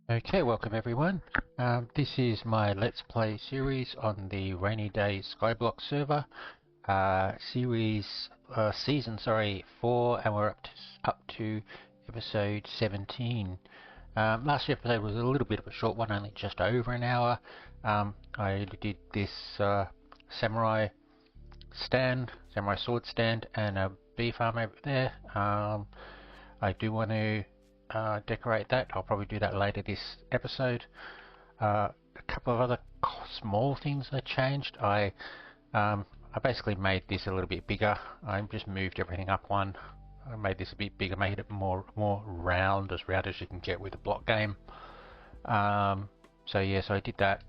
Okay, welcome everyone. This is my Let's Play series on the Rainy Day Skyblock server. Season 4, and we're up to episode 17. Last episode was a little bit of a short one, only just over an hour. I did this samurai sword stand, and a bee farm over there. I do want to decorate that. I'll probably do that later this episode. A couple of other small things I changed. I basically made this a little bit bigger. I just moved everything up one. I made this a bit bigger, made it more round as you can get with a block game. So I did that.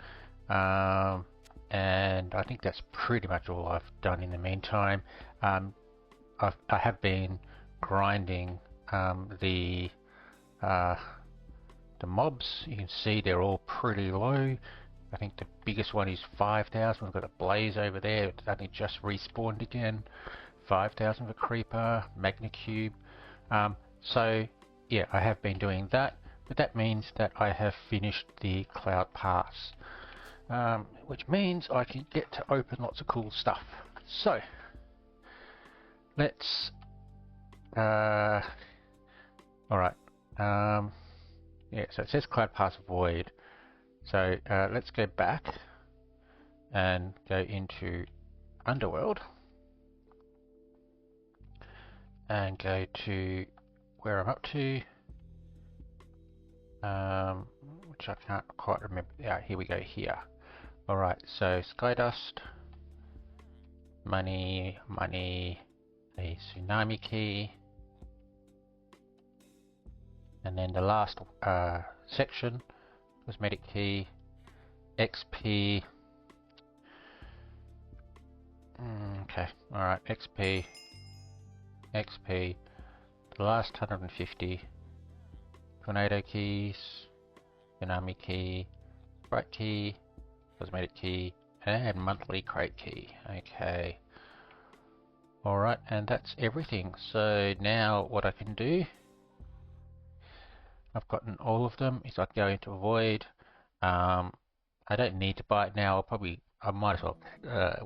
And I think that's pretty much all I've done in the meantime. I have been grinding the mobs. You can see they're all pretty low. I think the biggest one is 5,000. We've got a blaze over there. It's only just respawned again. 5,000 for creeper, magna cube. So yeah, I have been doing that, but that means that I have finished the cloud pass, which means I can get to open lots of cool stuff. So let's alright. Yeah, so it says Cloud Pass Void. So let's go back and go into Underworld and go to where I'm up to, which I can't quite remember. Yeah, here we go here. Alright, so Skydust, money, a tsunami key, and then the last section, cosmetic key, XP. Okay, alright, XP, the last 150, tornado keys, tsunami key, bright key, cosmetic key, and monthly crate key. Okay, alright, and that's everything. So now what I can do, I've gotten all of them, is I can go into Void. I don't need to buy it now. I might as well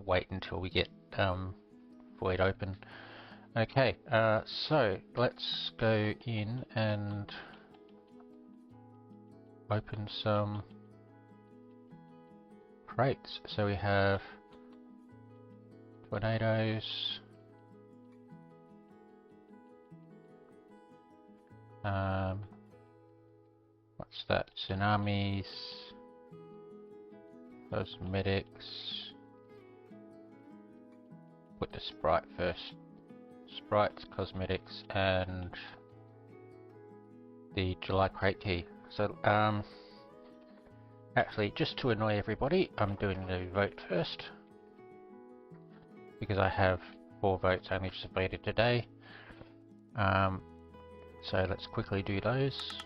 wait until we get Void open. Okay, so let's go in and open some crates. So we have tornadoes, what's that? Tsunamis, cosmetics. Put the sprite first. Sprites, cosmetics, and the July crate key. So actually, just to annoy everybody, I'm doing the vote first because I have 4 votes only submitted today. So let's quickly do those.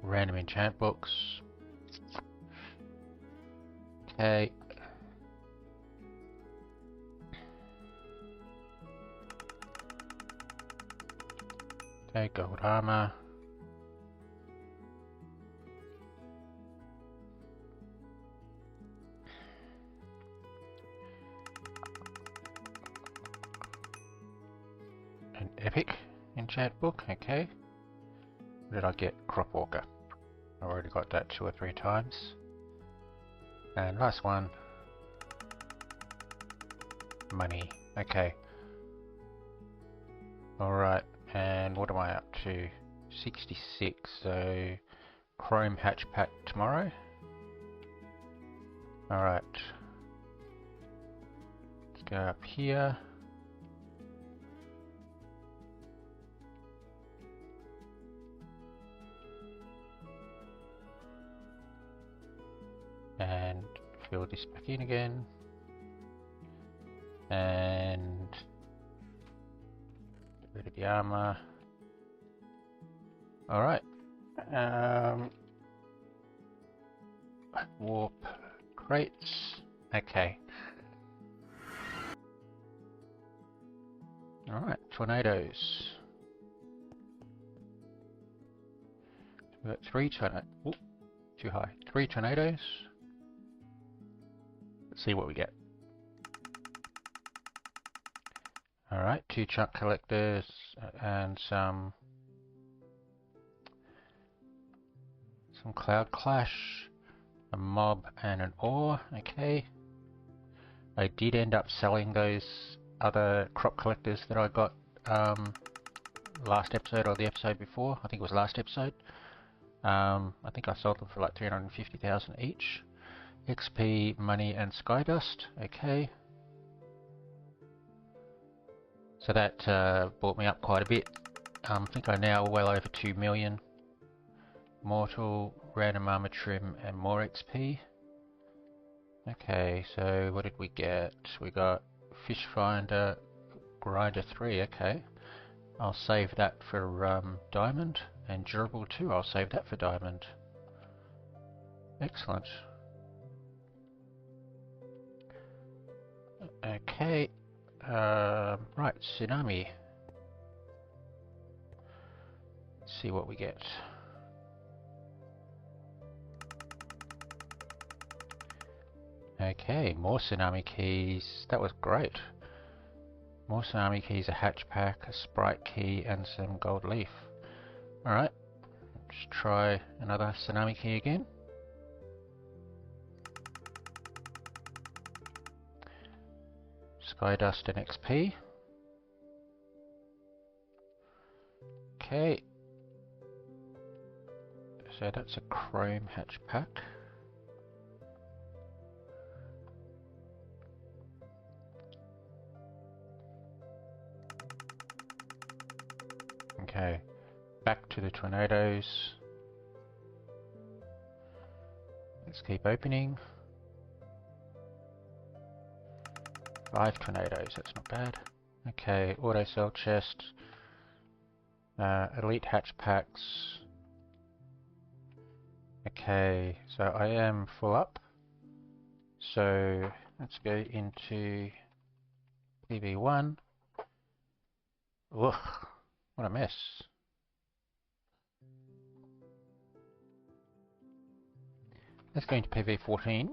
Random enchant books. Okay. Okay, gold armor. An epic enchant book, okay. What did I get? Crop walker. I've already got that 2 or 3 times. And last one. Money. Okay. Alright, and what am I up to? 66, so Chrome hatch pack tomorrow. Alright. Let's go up here. And fill this back in again. And get rid of the armor. Alright. Warp crates. Okay. Alright, tornadoes. We've got 3 tornadoes. Oop, too high. 3 tornadoes. Let's see what we get. Alright, 2 chunk collectors and some cloud clash, a mob and an ore. Okay. I did end up selling those other crop collectors that I got last episode or the episode before. I think it was last episode. I think I sold them for like 350,000 each. XP, money and skydust. Okay. So that brought me up quite a bit. I think I'm now well over 2 million. Mortal, random armor trim and more XP. Okay, so what did we get? We got fish finder, grinder 3, okay. I'll save that for diamond, and durable 2, I'll save that for diamond. Excellent. Okay, right, tsunami. Let's see what we get. Okay, more tsunami keys. That was great. More tsunami keys, a hatch pack, a sprite key, and some gold leaf. Alright, let's try another tsunami key again. Skydust and XP. Okay. So that's a chrome hatch pack. Okay, back to the tornadoes. Let's keep opening. 5 tornadoes, that's not bad. Okay, auto sell chest. Elite hatch packs. Okay, so I am full up. So let's go into PV1. Ugh, what a mess. Let's go into PV14.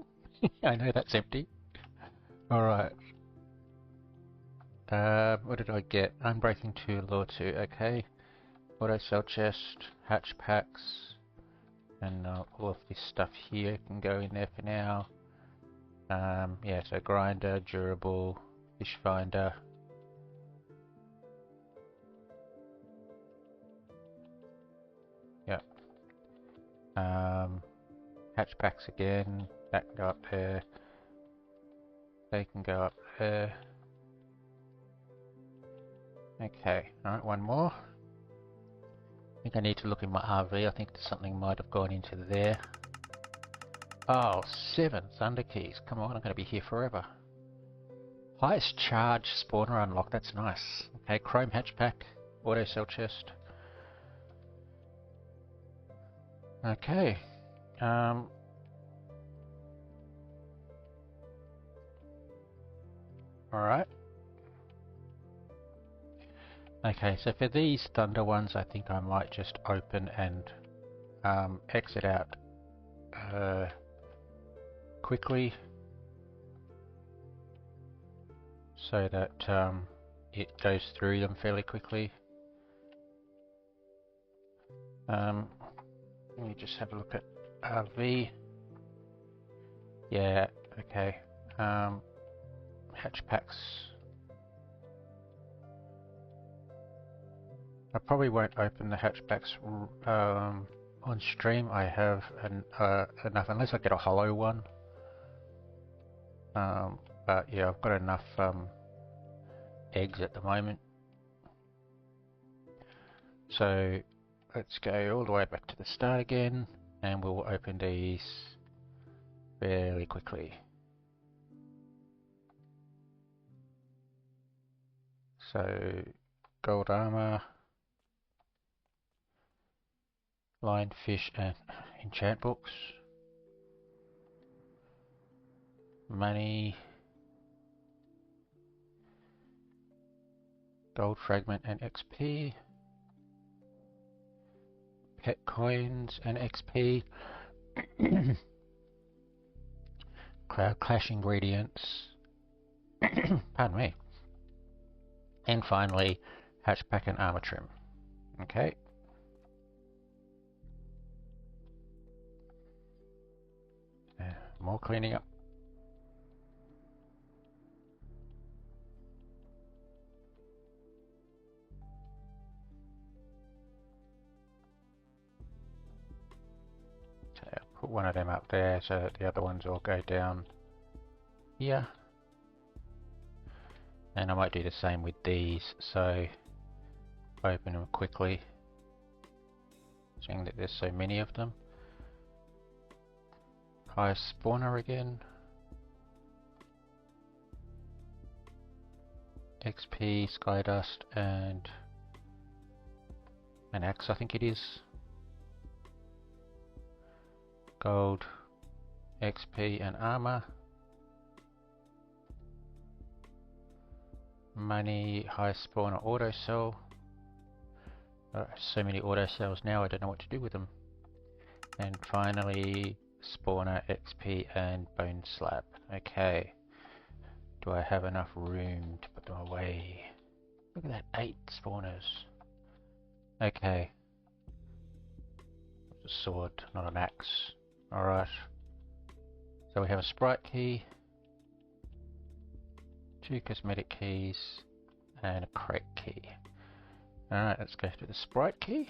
I know that's empty. Alright. What did I get? Unbreaking 2, Lure 2, okay. Auto sell chest, hatch packs, and all of this stuff here can go in there for now. Yeah, so grinder, durable, fish finder. Yep. Hatch packs again, that can go up there. They can go up there. Okay, alright, one more. I think I need to look in my RV. I think something might have gone into there. Oh, 7 thunder keys. Come on, I'm going to be here forever. Highest charge spawner unlocked. That's nice. Okay, chrome hatch pack, auto sell chest. Okay. Alright. Okay, so for these thunder ones, I think I might just open and exit out quickly, so that it goes through them fairly quickly. Let me just have a look at RV. Yeah, okay. Hatch packs. I probably won't open the hatchbacks on stream. I have enough, unless I get a hollow one. But yeah, I've got enough eggs at the moment. So let's go all the way back to the start again, and we'll open these fairly quickly. So gold armor, lionfish and enchant books, money, Gold fragment and XP. Pet coins and XP. Cloud Clash ingredients. Pardon me. And finally, hatchpack and armor trim. Okay. More cleaning up. Okay, I'll put one of them up there so that the other ones all go down here. And I might do the same with these, so open them quickly, seeing that there's so many of them. Highest spawner again. XP, Skydust, and an axe, I think it is. Gold, XP, and armor. Money, high spawner, auto cell. So many auto cells now, I don't know what to do with them. And finally, spawner, XP, and bone slab. Okay. Do I have enough room to put them away? Look at that, 8 spawners. Okay. It's a sword, not an axe. Alright. So we have a sprite key, 2 cosmetic keys, and a crate key. Alright, let's go to the sprite key.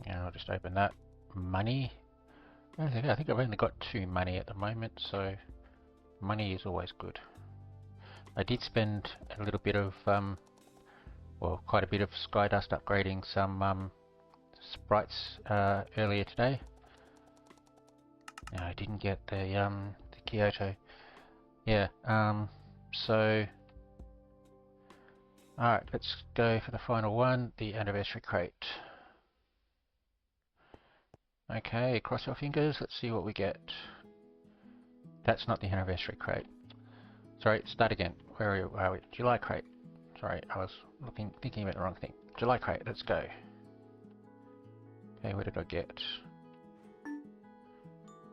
And I'll just open that. Money. I think I've only got 2 money at the moment, so money is always good. I did spend a little bit of, well, quite a bit of Skydust upgrading some sprites earlier today. No, I didn't get the Kyoto. Yeah, so alright, let's go for the final one, the anniversary crate. Okay, cross our fingers, let's see what we get. That's not the anniversary crate. Sorry, start again. Where are we? July crate. Sorry, I was thinking about the wrong thing. July crate, let's go. Okay, what did I get?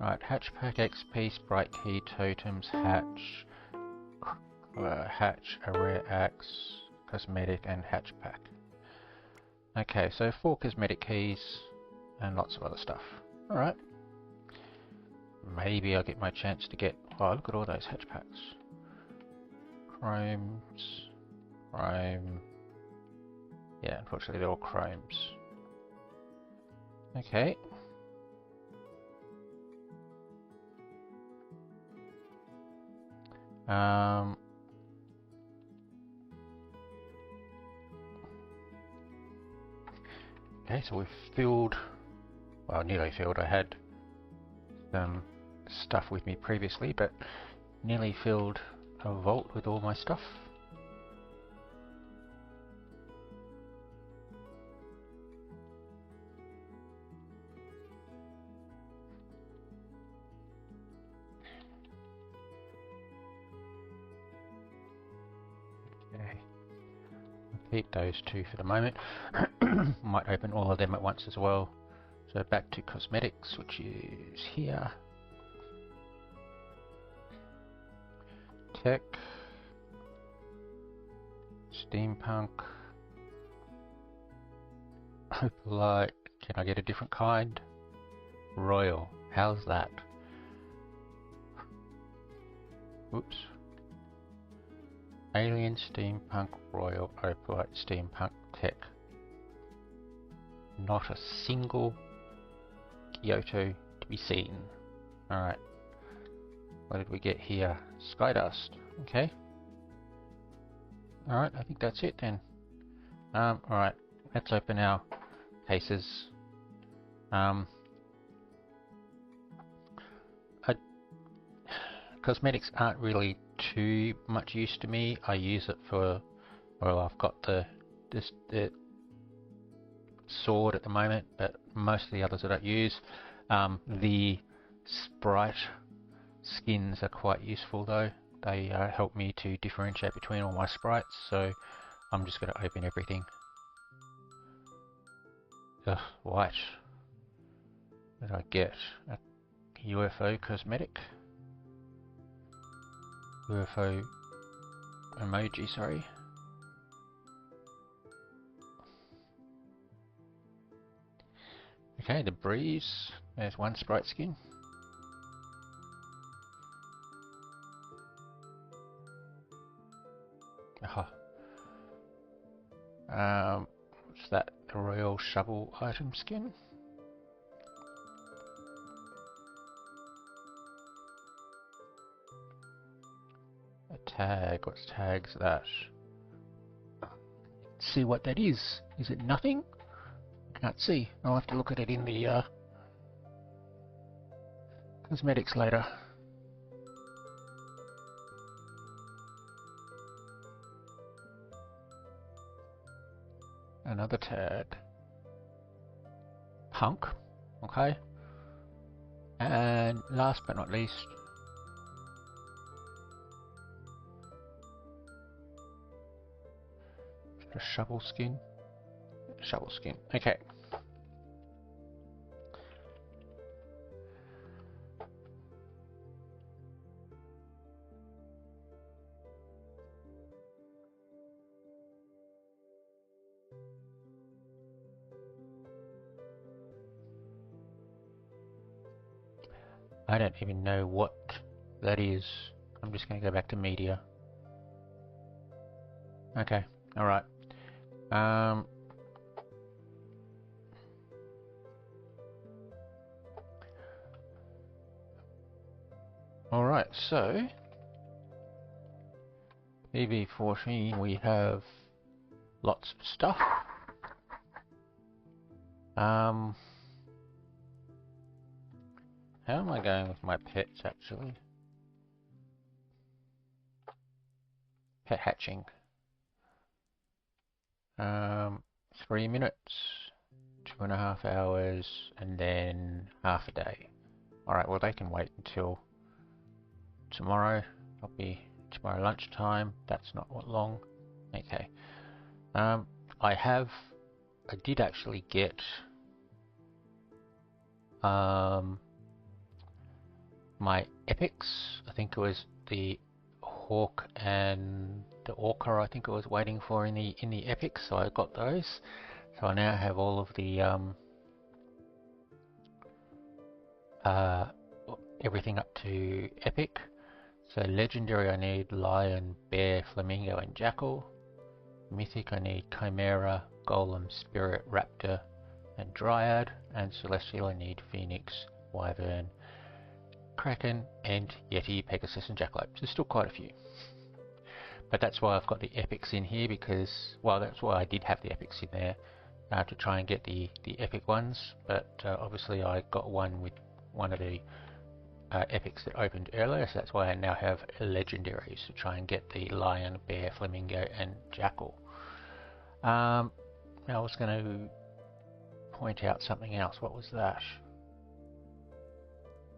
Right, hatchpack, XP, sprite key, totems, hatch, a rare axe, cosmetic, and hatchpack. Okay, so 4 cosmetic keys and lots of other stuff. Alright. Maybe I'll get my chance to get... Oh, look at all those hatchpacks. Chromes. Chrome. Yeah, unfortunately they're all chromes. Okay. Okay, so we've filled, well, nearly filled. I had some stuff with me previously, but nearly filled a vault with all my stuff. Okay, I'll keep those 2 for the moment. Might open all of them at once as well. So back to cosmetics, which is here. Tech, steampunk, opalite. Can I get a different kind? Royal. How's that? Oops. Alien, steampunk, royal, opalite, steampunk, tech. Not a single Kyoto to be seen. Alright. What did we get here? Skydust. Okay. Alright, I think that's it then. Alright, let's open our cases. Cosmetics aren't really too much use to me. I use it for, well, I've got the sword at the moment, but most of the others I don't use. The sprite skins are quite useful though. They help me to differentiate between all my sprites, so I'm just going to open everything. Ugh, white. What did I get? A UFO cosmetic? UFO emoji, sorry. Okay, the breeze. There's one sprite skin. Aha. What's that? The Royal Shovel item skin? A tag. What's tags that? See what that is. Is it nothing? Can't see. I'll have to look at it in the cosmetics later. Another tag. Punk. Okay. And last but not least, a shovel skin. Shovel skin. Okay. I don't even know what that is. I'm just going to go back to media. Okay, alright. Alright, so EV14 we have lots of stuff. How am I going with my pets actually? Pet hatching. 3 minutes, 2.5 hours, and then half a day. Alright, well they can wait until tomorrow. I'll be tomorrow lunchtime. That's not what long. Okay. I did actually get my epics. I think it was the hawk and the orca. I think I was waiting for in the epics, so I got those. So I now have all of the everything up to epic. So legendary I need lion, bear, flamingo and jackal. Mythic I need chimera, golem, spirit, raptor and dryad. And celestial I need phoenix, wyvern, kraken and yeti, pegasus and jackalope. There's still quite a few. But that's why I've got the epics in here, because, well, that's why I did have the epics in there, to try and get the epic ones. But obviously I got one with one of the epics that opened earlier, so that's why I now have legendaries to try and get the lion, bear, flamingo and jackal. I was going to point out something else. What was that?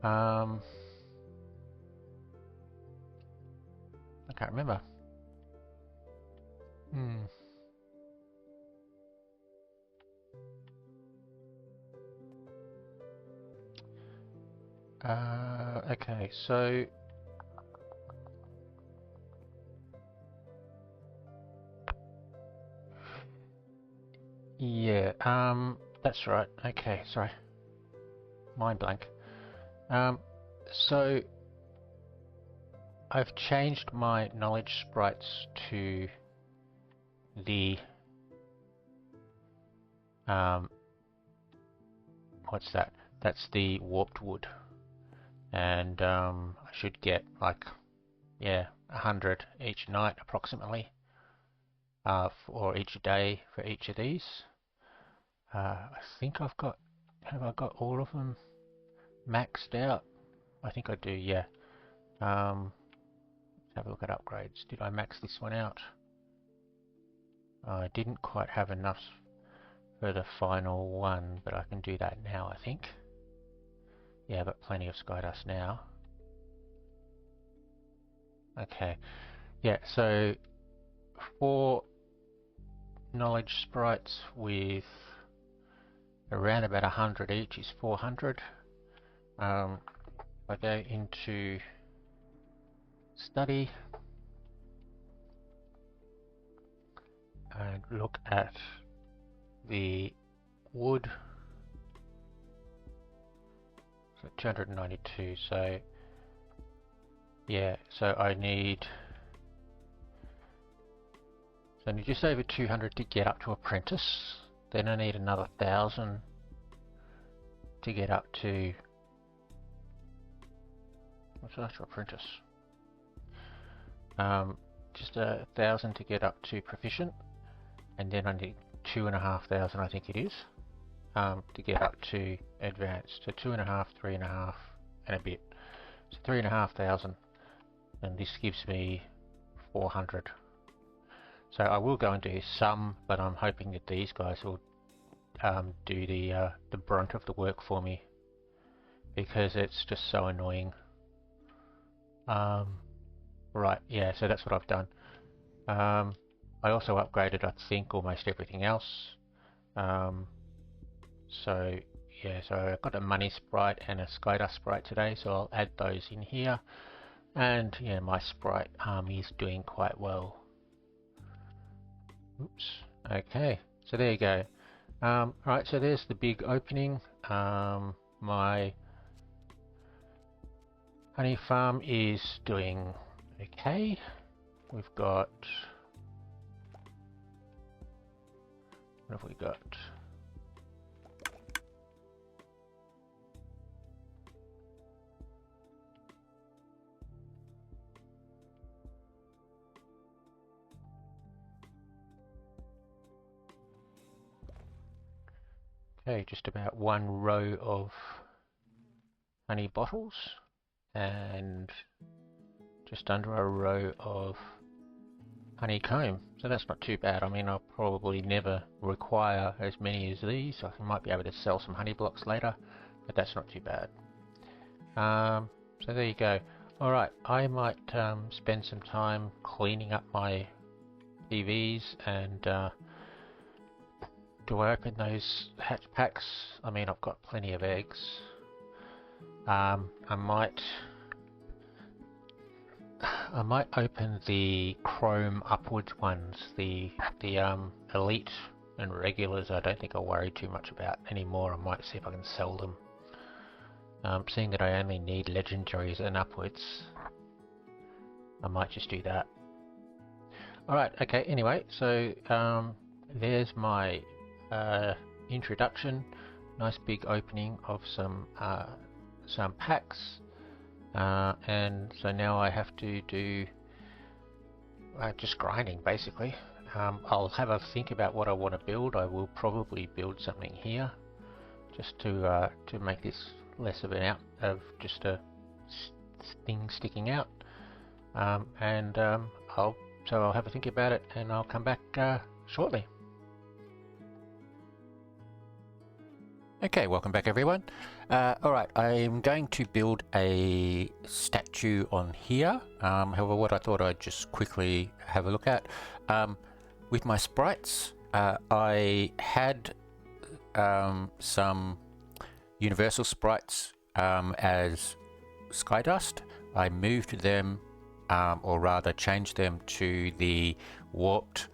I can't remember. Okay, so yeah, that's right. Okay, sorry, mind blank. So I've changed my knowledge sprites to the what's that? That's the warped wood, and I should get like 100 each night approximately, for each day for each of these. I think have I got all of them maxed out? I think I do, yeah. Let's have a look at upgrades. Did I max this one out? I didn't quite have enough for the final one, but I can do that now, I think. Yeah, I've got plenty of Skydust now. Okay. Yeah, so 4 knowledge sprites with around about 100 each is 400. If I go into study and look at the wood, so 292, so yeah, so I need just over 200 to get up to apprentice, then I need another 1,000 to get up to, what's that for apprentice? Just 1,000 to get up to proficient, and then I need 2,500, I think it is, to get up to advanced. So 2,500, 3,500, and a bit. So 3,500, and this gives me 400. So I will go and do some, but I'm hoping that these guys will do the brunt of the work for me, because it's just so annoying. Right, yeah, so that's what I've done. I also upgraded, I think, almost everything else. So yeah, so I got a money sprite and a skydust sprite today, so I'll add those in here. And yeah, my sprite army is doing quite well. Oops. Okay, so there you go. Right, so there's the big opening. My honey farm is doing okay. We've got, what have we got? Okay, just about 1 row of honey bottles and just under a row of honeycomb. So that's not too bad. I mean, I'll probably never require as many as these. I might be able to sell some honey blocks later, but that's not too bad. So there you go. Alright, I might spend some time cleaning up my PVs and do I open those hatch packs? I mean, I've got plenty of eggs. I might open the chrome upwards ones, the elite and regulars. I don't think I'll worry too much about anymore. I might see if I can sell them. Seeing that I only need legendaries and upwards, I might just do that. Alright, okay, anyway, so there's my introduction. Nice big opening of some packs. And so now I have to do just grinding, basically. I'll have a think about what I want to build. I will probably build something here, just to make this less of just a thing sticking out. So I'll have a think about it, and I'll come back shortly. Okay, welcome back everyone. Alright, I'm going to build a statue on here. However, what I thought I'd just quickly have a look at. With my sprites, I had some universal sprites as Skydust. I moved them, or rather changed them to the warped.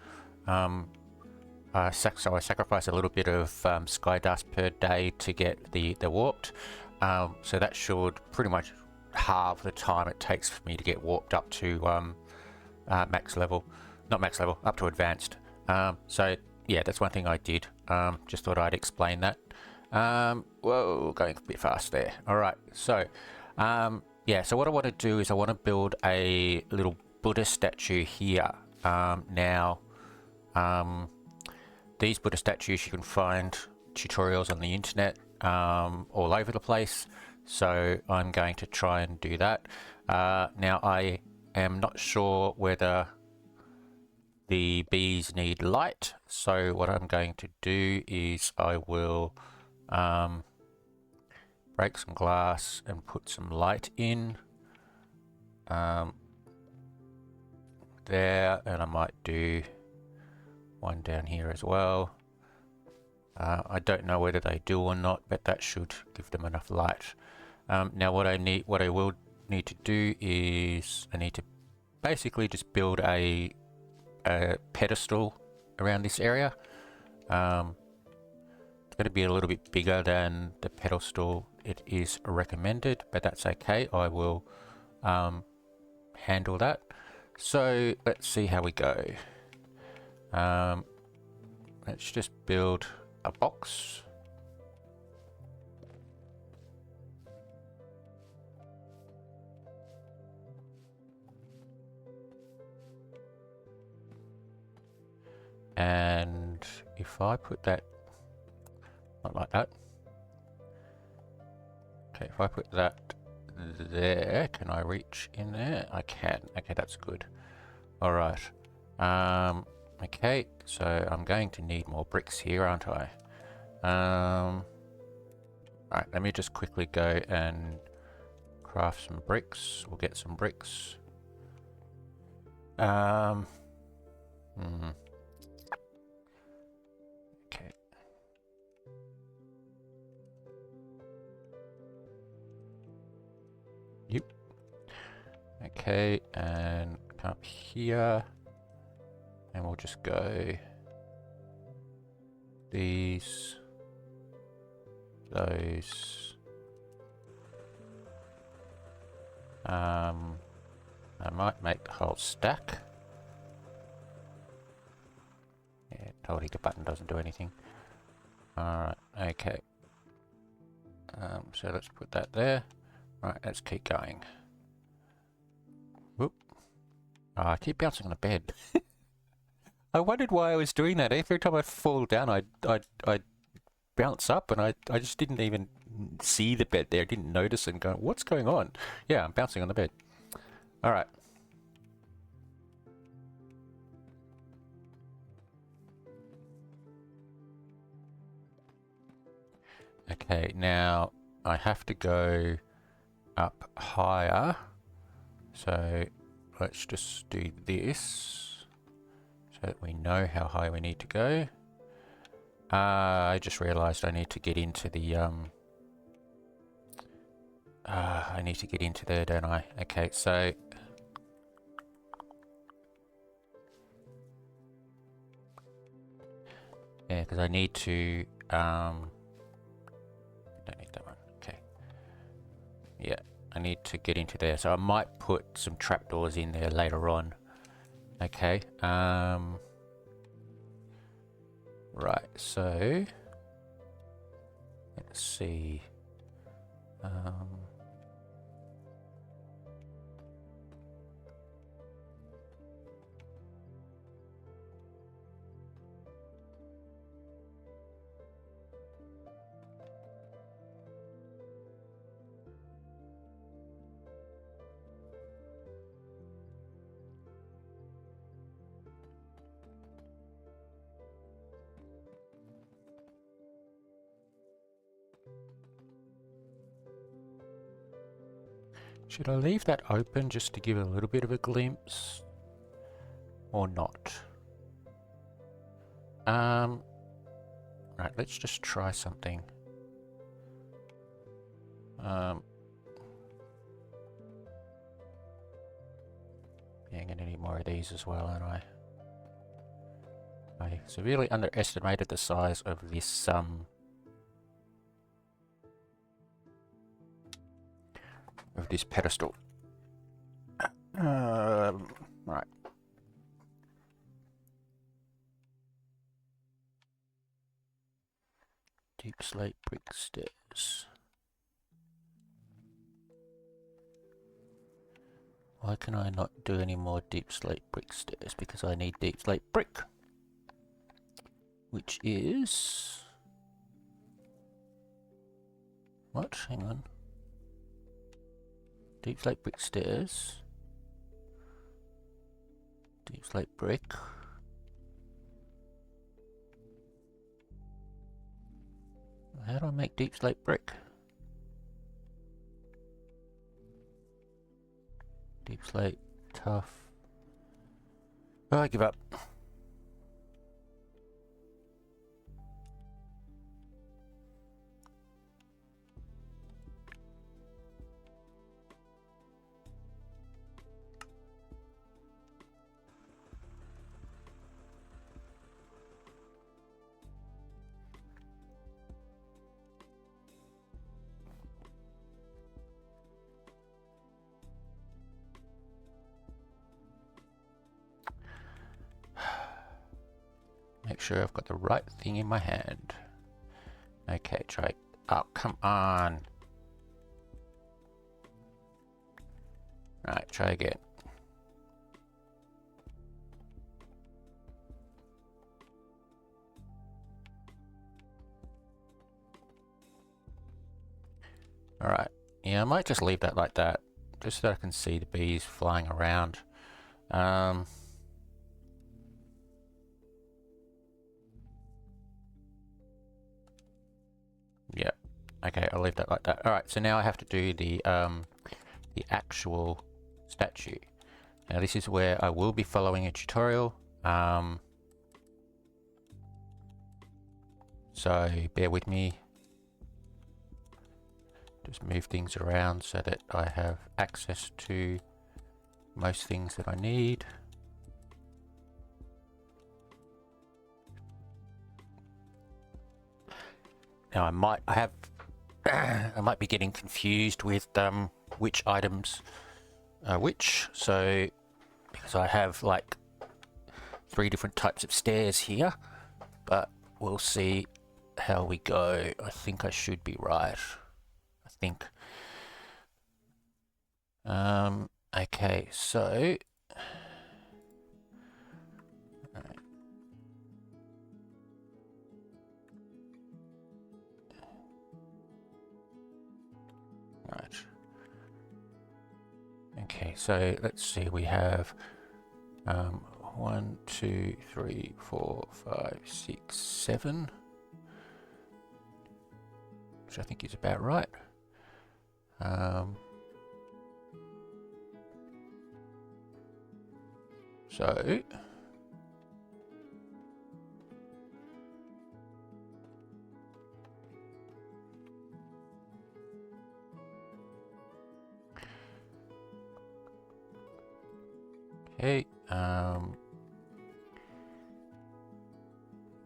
So I sacrifice a little bit of Skydust per day to get the warped. So that should pretty much halve the time it takes for me to get warped up to max level. Not max level, up to advanced. So yeah, that's one thing I did. Just thought I'd explain that. Whoa, going a bit fast there. Alright, so yeah, so what I want to do is I want to build a little Buddha statue here. These Buddha statues, you can find tutorials on the internet all over the place, so I'm going to try and do that. Now I am not sure whether the bees need light, so what I'm going to do is I will break some glass and put some light in. there, and I might do one down here as well. I don't know whether they do or not, but that should give them enough light. Now what I will need to do is I need to basically just build a pedestal around this area. It's going to be a little bit bigger than the pedestal it is recommended, but that's okay. I will handle that. So let's see how we go. Let's just build a box. And if I put that, not like that. Okay, if I put that there, can I reach in there? I can. Okay, that's good. All right. Okay, so I'm going to need more bricks here, aren't I? Alright, let me just quickly go and craft some bricks. We'll get some bricks. Okay. Yep. Okay, and come up here. And we'll just go these, those. I might make the whole stack. Yeah, told you the button doesn't do anything. Alright, okay. So let's put that there. Right, let's keep going. Whoop. Oh, I keep bouncing on the bed. I wondered why I was doing that. Every time I fall down, I'd bounce up, and I just didn't even see the bed there. I didn't notice and go, what's going on? Yeah, I'm bouncing on the bed. All right. Okay, now I have to go up higher. So let's just do this. So that we know how high we need to go. I just realized I need to get into the, I need to get into there, don't I? Okay, so... yeah, because I need to, don't need that one, okay. Yeah, I need to get into there, so I might put some trapdoors in there later on. Okay, right, so let's see. Should I leave that open just to give a little bit of a glimpse? Or not? Right, let's just try something. Yeah, I'm gonna need more of these as well, aren't I? I severely underestimated the size of this, pedestal. Right. Deep slate brick stairs. Why can I not do any more deep slate brick stairs? Because I need deep slate brick. Which is... what? Hang on. Deep slate brick stairs. Deep slate brick. How do I make deep slate brick? Deep slate, tough. Oh, I give up. Make sure I've got the right thing in my hand. Okay, try. Oh, come on. Right, try again. Alright, yeah, I might just leave that like that, just so I can see the bees flying around. Yeah, okay, I'll leave that like that. Alright, so now I have to do the actual statue. Now this is where I will be following a tutorial, so bear with me. Just move things around so that I have access to most things that I need. Now I might be getting confused with which items are which, so because I have like 3 different types of stairs here, but we'll see how we go. I think I should be right. I think. Okay, so right. Okay, so let's see. We have 1, 2, 3, 4, 5, 6, 7, which I think is about right. So okay,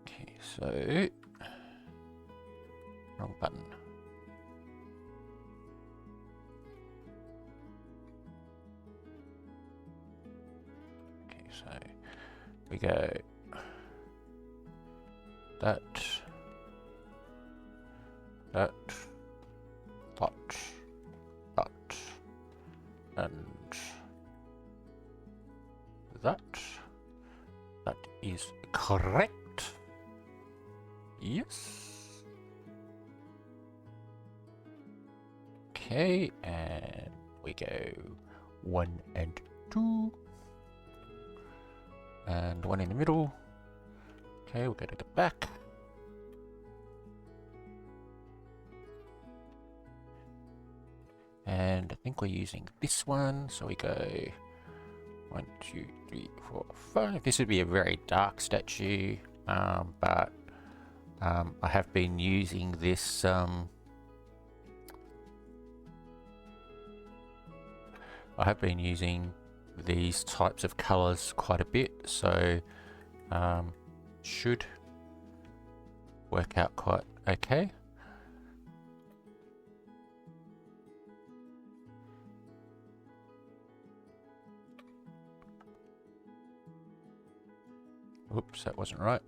okay, so wrong button. Okay, so we go that, that, and that. That is correct. Yes. Okay, and we go 1 and 2. And 1 in the middle. Okay, we'll go to the back. And I think we're using this one, so we go 1, 2, 3, 4, 5. This would be a very dark statue, but I have been using this I have been using these types of colors quite a bit, so should work out quite okay. Oops, that wasn't right.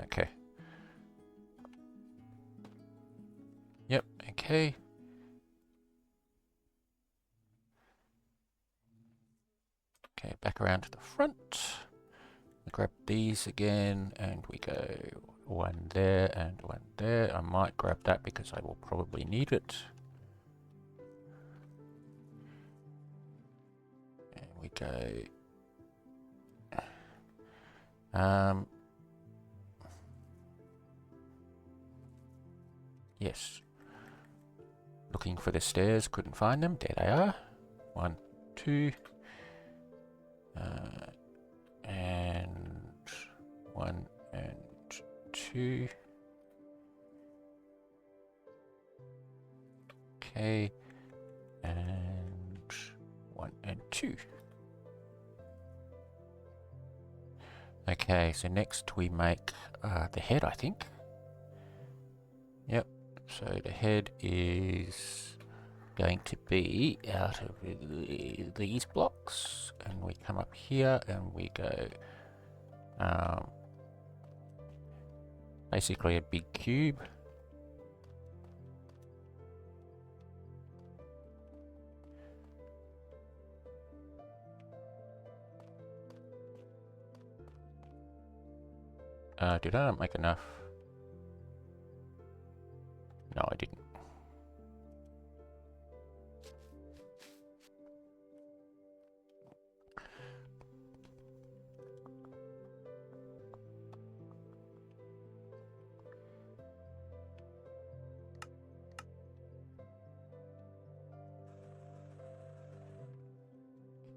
Okay. Yep, okay. Okay, back around to the front. We grab these again, and we go 1 there and 1 there. I might grab that because I will probably need it. And we go Yes. Looking for the stairs, couldn't find them. There they are. 1, 2. And 1 and 2. Okay. And 1 and 2. Okay, so next we make the head, I think. Yep, so the head is going to be out of these blocks, and we come up here and we go basically a big cube. Did I not make enough? No, I didn't.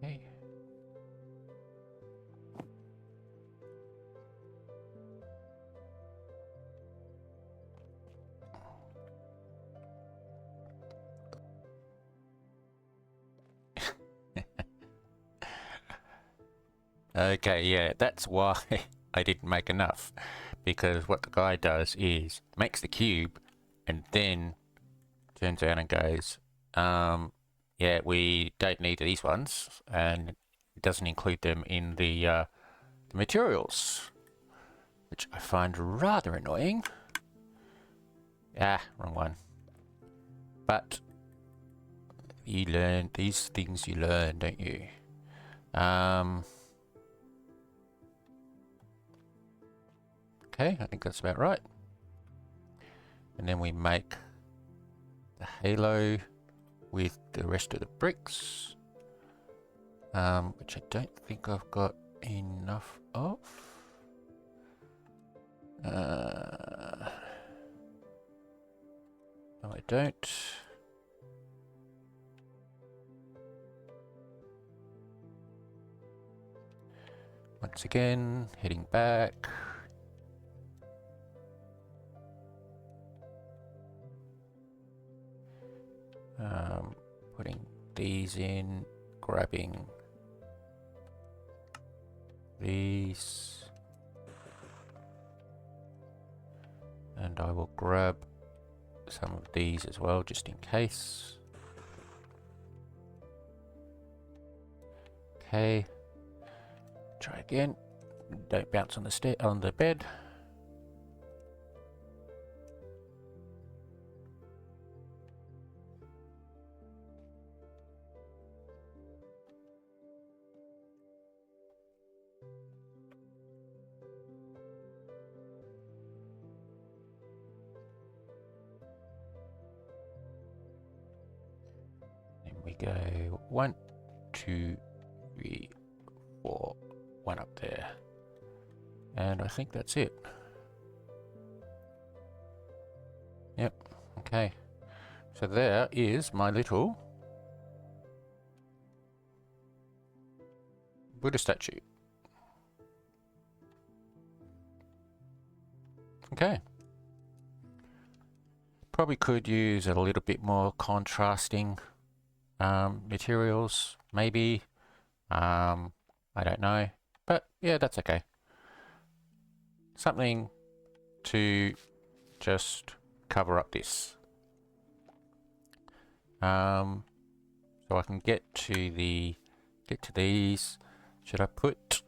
Okay. Okay, yeah, that's why I didn't make enough. Because what the guy does is makes the cube and then turns around and goes, yeah, we don't need these ones, and it doesn't include them in the materials, which I find rather annoying. Ah, wrong one. But you learn these things, you learn, don't you? Okay, I think that's about right. And then we make the halo with the rest of the bricks, which I don't think I've got enough of. No, I don't. Once again, heading back. Putting these in, grabbing these, and I will grab some of these as well, just in case. Okay, try again. Don't bounce on the bed. We go 1, 2, 3, 4, 1 up there, and I think that's it. Yep. Okay. So there is my little Buddha statue. Okay. Probably could use a little bit more contrasting materials, maybe. I don't know, but yeah, that's okay. Something to just cover up this. So I can get to these. Should I put?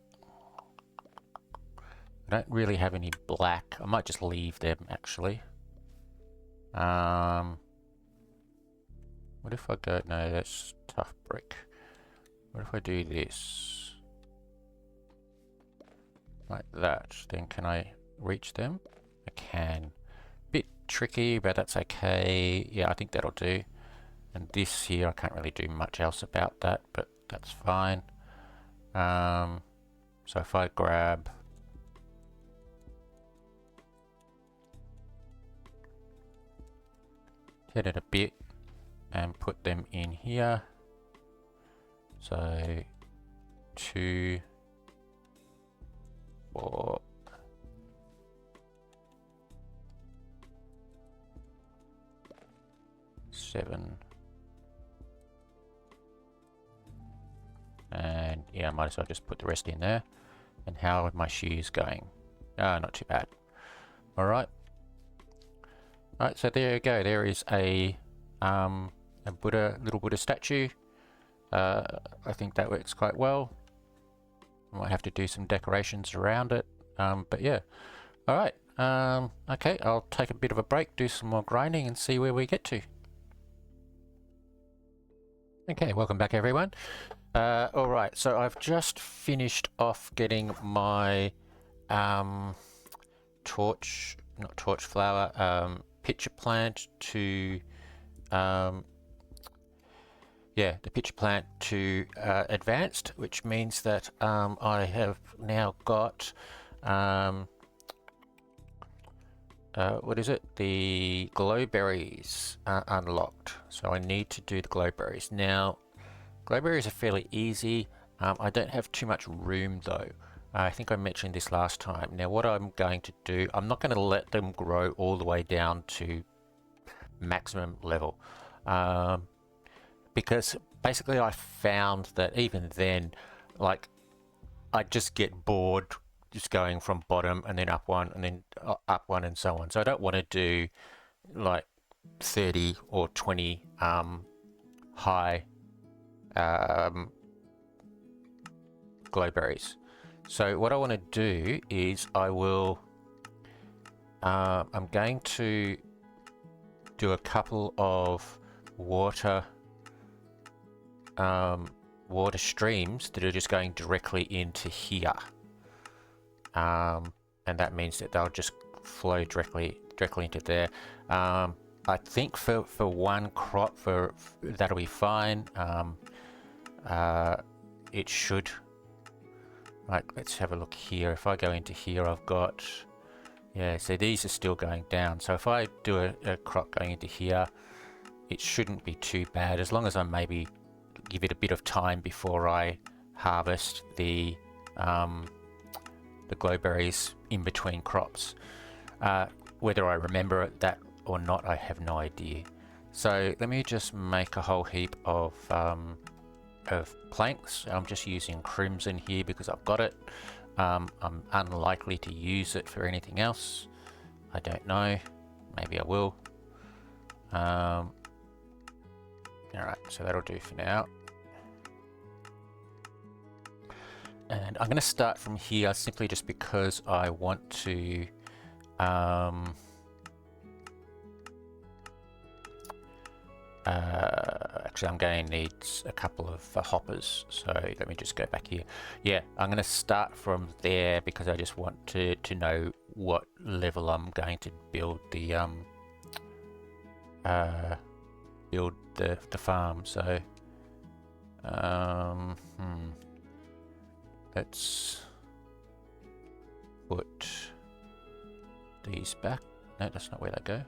I don't really have any black. I might just leave them actually. What if I go? No, that's tough brick. What if I do this? Like that. Then can I reach them? I can. Bit tricky, but that's okay. Yeah, I think that'll do. And this here, I can't really do much else about that, but that's fine. So if I grab hit it a bit and put them in here. So 2, 4, 7, and yeah, I might as well just put the rest in there. And how are my shoes going? Not too bad. Alright. Alright, so there you go. There is a little Buddha statue. I think that works quite well. I might have to do some decorations around it. But yeah. Alright. Okay, I'll take a bit of a break, do some more grinding and see where we get to. Okay, welcome back everyone. Alright, so I've just finished off getting my pitcher plant to the pitcher plant to advanced, which means that I have now got what is it? The glowberries unlocked. So I need to do the glowberries. Now, glowberries are fairly easy. I don't have too much room though. I think I mentioned this last time. Now what I'm going to do, I'm not going to let them grow all the way down to maximum level. Because basically I found that even then, like, I just get bored just going from bottom and then up one and then up one and so on. So I don't want to do like 30 or 20 high glowberries. So what I want to do is I'm going to do a couple of water streams that are just going directly into here. And that means that they'll just flow directly into there. I think for one crop that'll be fine. It should. Right, let's have a look here. If I go into here, I've got, yeah, so these are still going down. So if I do a crop going into here, it shouldn't be too bad, as long as I maybe give it a bit of time before I harvest the glowberries in between crops. Whether I remember that or not, I have no idea. So let me just make a whole heap of planks. I'm just using crimson here because I've got it. I'm unlikely to use it for anything else. I don't know. Maybe I will. Alright, so that'll do for now. And I'm going to start from here simply just because I want to actually I'm going to need a couple of hoppers, so let me just go back here. Yeah, I'm going to start from there because I just want to know what level I'm going to build the farm. So let's put these back. No, that's not where they go.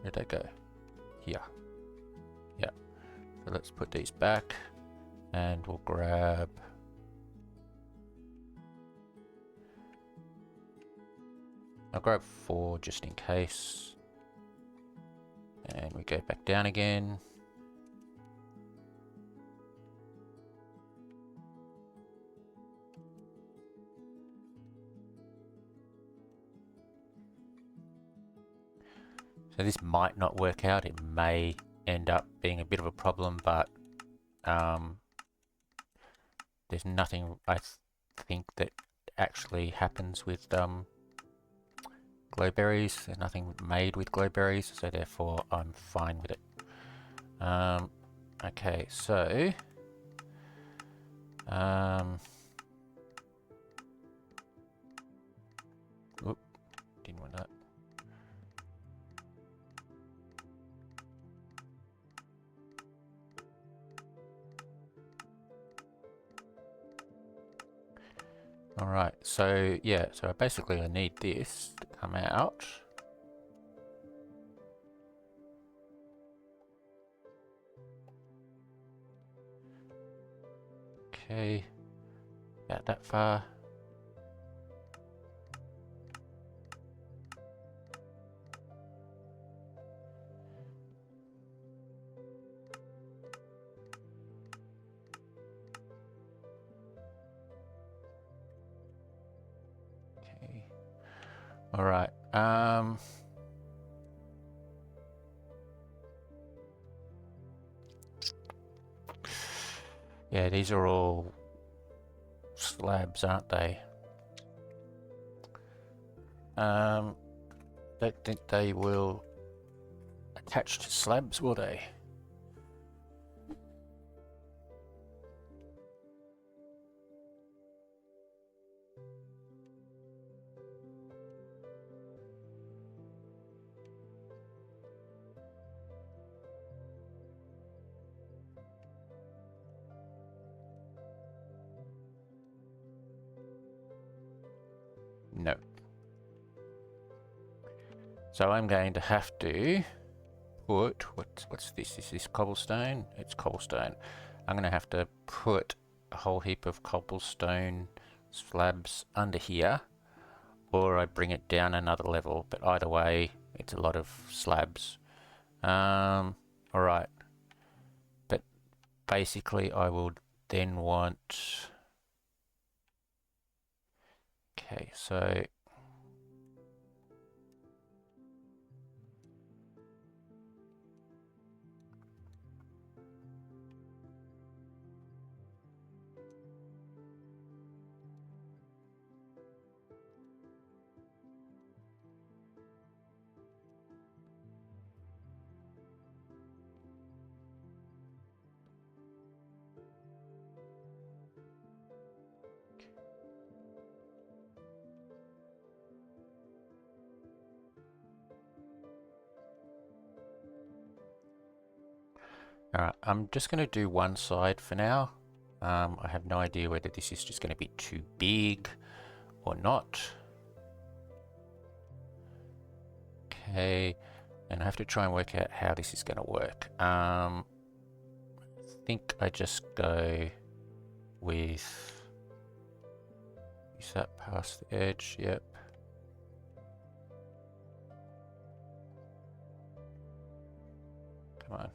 Where'd they go? Here. Yeah. So let's put these back and we'll grab I'll grab 4 just in case. And we go back down again. So this might not work out. It may end up being a bit of a problem, but there's nothing I think that actually happens with glowberries. There's nothing made with glowberries, so therefore I'm fine with it. Okay, so oop, didn't want that. Alright, so yeah, so basically I need this to come out. Okay, about that far. Okay. All right. Yeah, these are all slabs, aren't they? Don't think they will attach to slabs, will they? No. So I'm going to have to put, what's this? Is this cobblestone? It's cobblestone. I'm going to have to put a whole heap of cobblestone slabs under here, or I bring it down another level, but either way, it's a lot of slabs. Alright. But basically I will then want... Okay, so... Alright, I'm just going to do one side for now. I have no idea whether this is just going to be too big or not. Okay, and I have to try and work out how this is going to work. I think I just go with... Is that past the edge? Yep. Come on.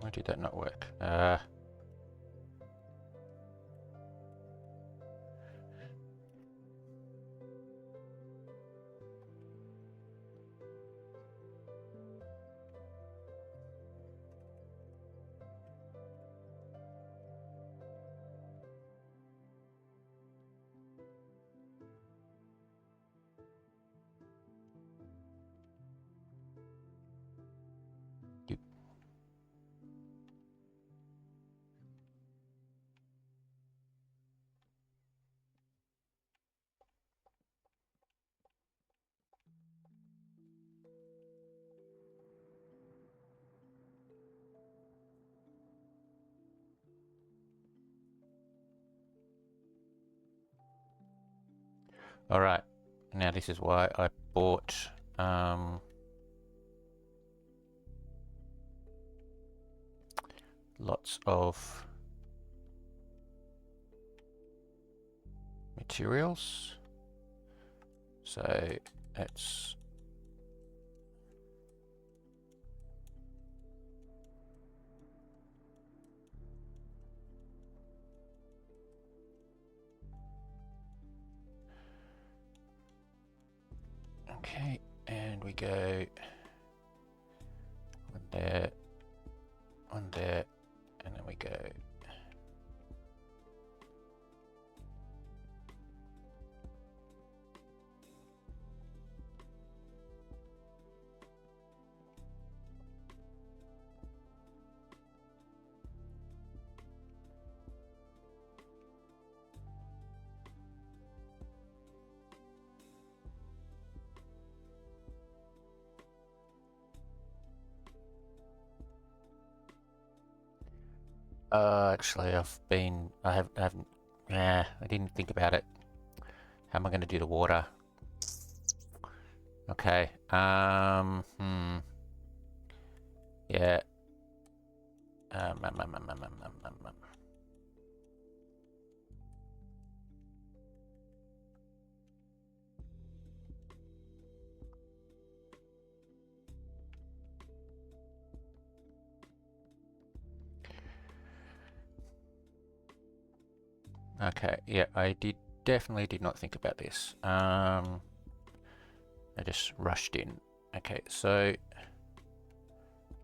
Why did that not work? Alright, now this is why I bought lots of materials. So it's okay, and we go on there, and then we go Actually, I haven't, yeah, I didn't think about it. How am I going to do the water? Okay, yeah. Um, um, um, um, um, um, um, um. Okay, yeah, definitely did not think about this. I just rushed in. Okay, so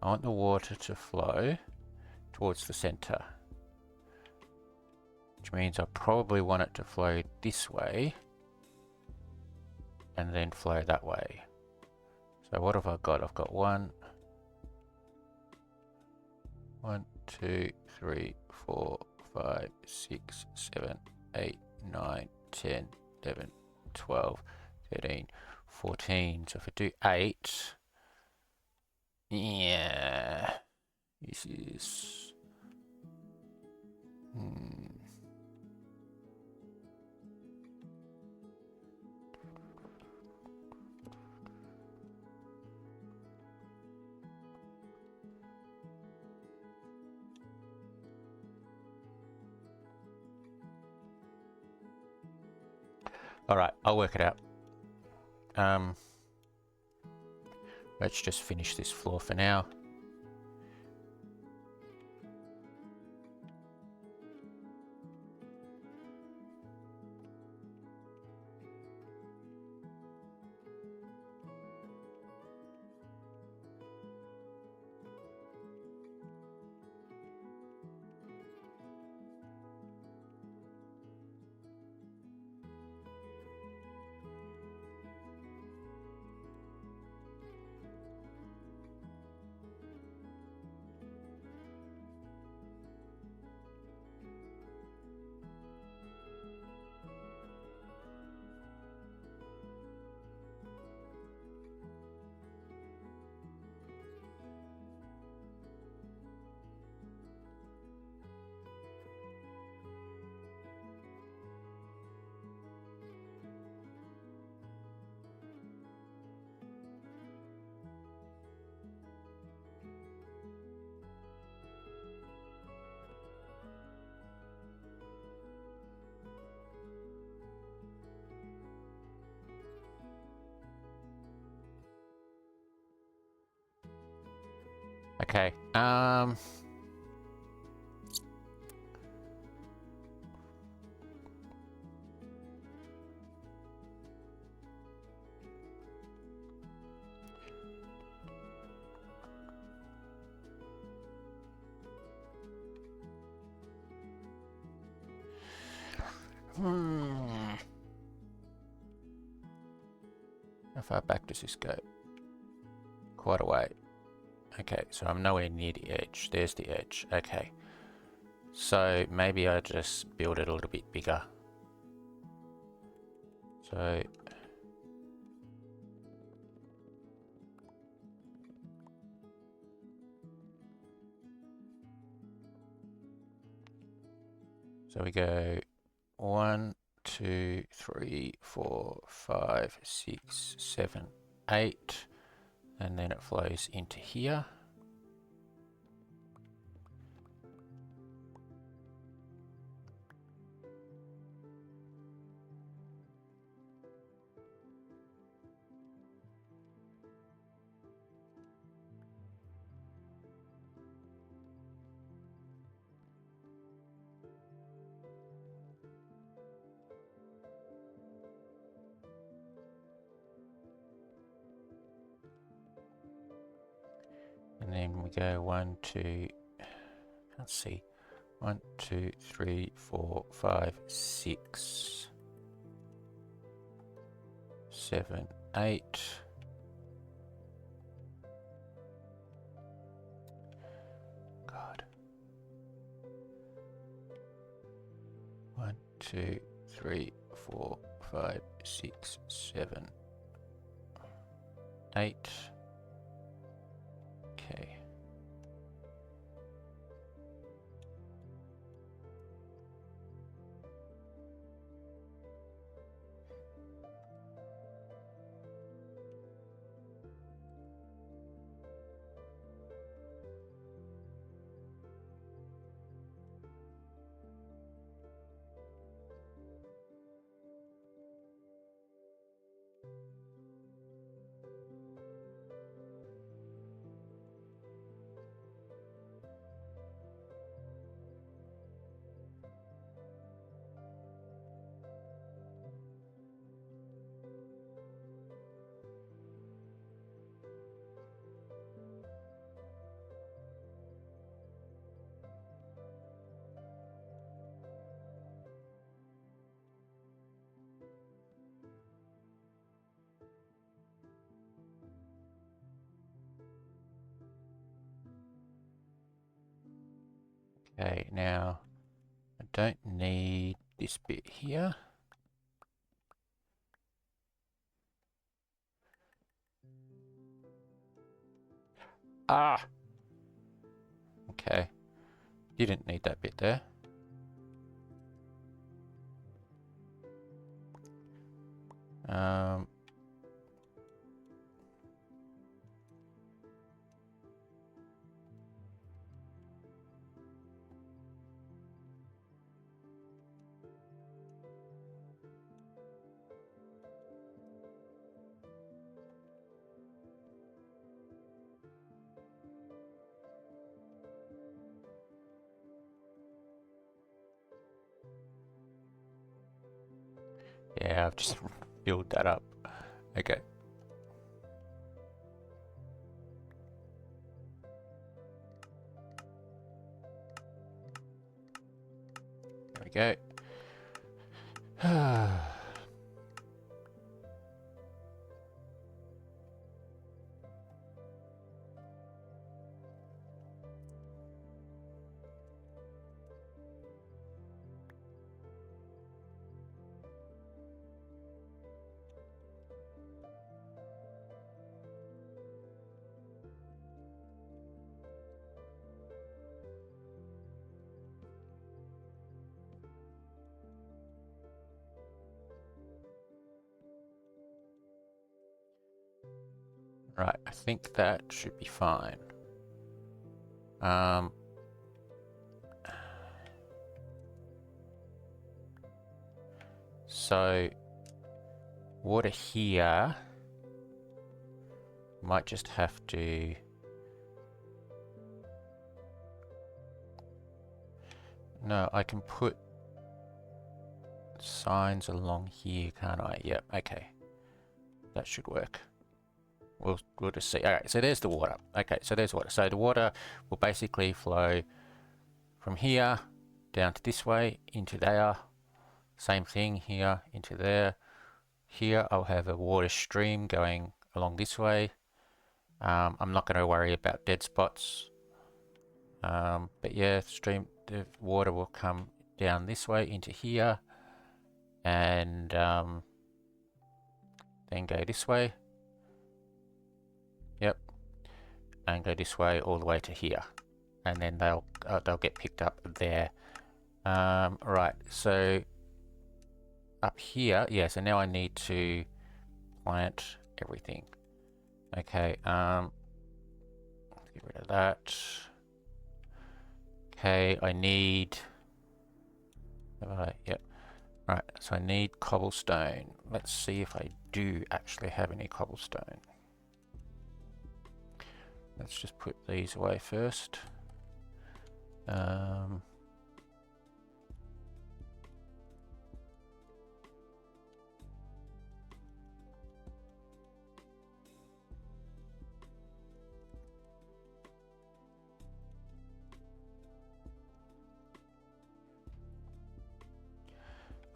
I want the water to flow towards the center, which means I probably want it to flow this way and then flow that way. So what have I got? I've got 1, 2, 3, 4, 5, 6, 7, 8, 9, 10, 11, 12, 13, 14. So if I do 8, yeah, this is... Alright, I'll work it out. Let's just finish this floor for now. Okay, how far back does this go? Quite a way. Okay, so I'm nowhere near the edge. There's the edge. Okay. So maybe I just build it a little bit bigger. So we go 1, 2, 3, 4, 5, 6, 7, 8, and then it flows into here. And then we go 1, 2, let's see, 1, 2, 3, 4, 5, 6, 7, 8. God. 1, 2, 3, 4, 5, 6, 7, 8. Okay. Okay, now I don't need this bit here. Ah! Okay, didn't need that bit there. Yeah, I've just filled that up. Okay. There we go. Right, I think that should be fine. So water here might just have to. No, I can put signs along here, can't I? Yep, okay. That should work. We'll just see. Alright, so there's the water. Okay, so there's water. So the water will basically flow from here down to this way into there. Same thing here into there. Here I'll have a water stream going along this way. I'm not going to worry about dead spots. But yeah, the water will come down this way into here and then go this way. Yep, and go this way all the way to here, and then they'll get picked up there. Right, so up here, yeah. So now I need to plant everything. Okay, let's get rid of that. Okay, I need. Yep. Right, so I need cobblestone. Let's see if I do actually have any cobblestone. Let's just put these away first.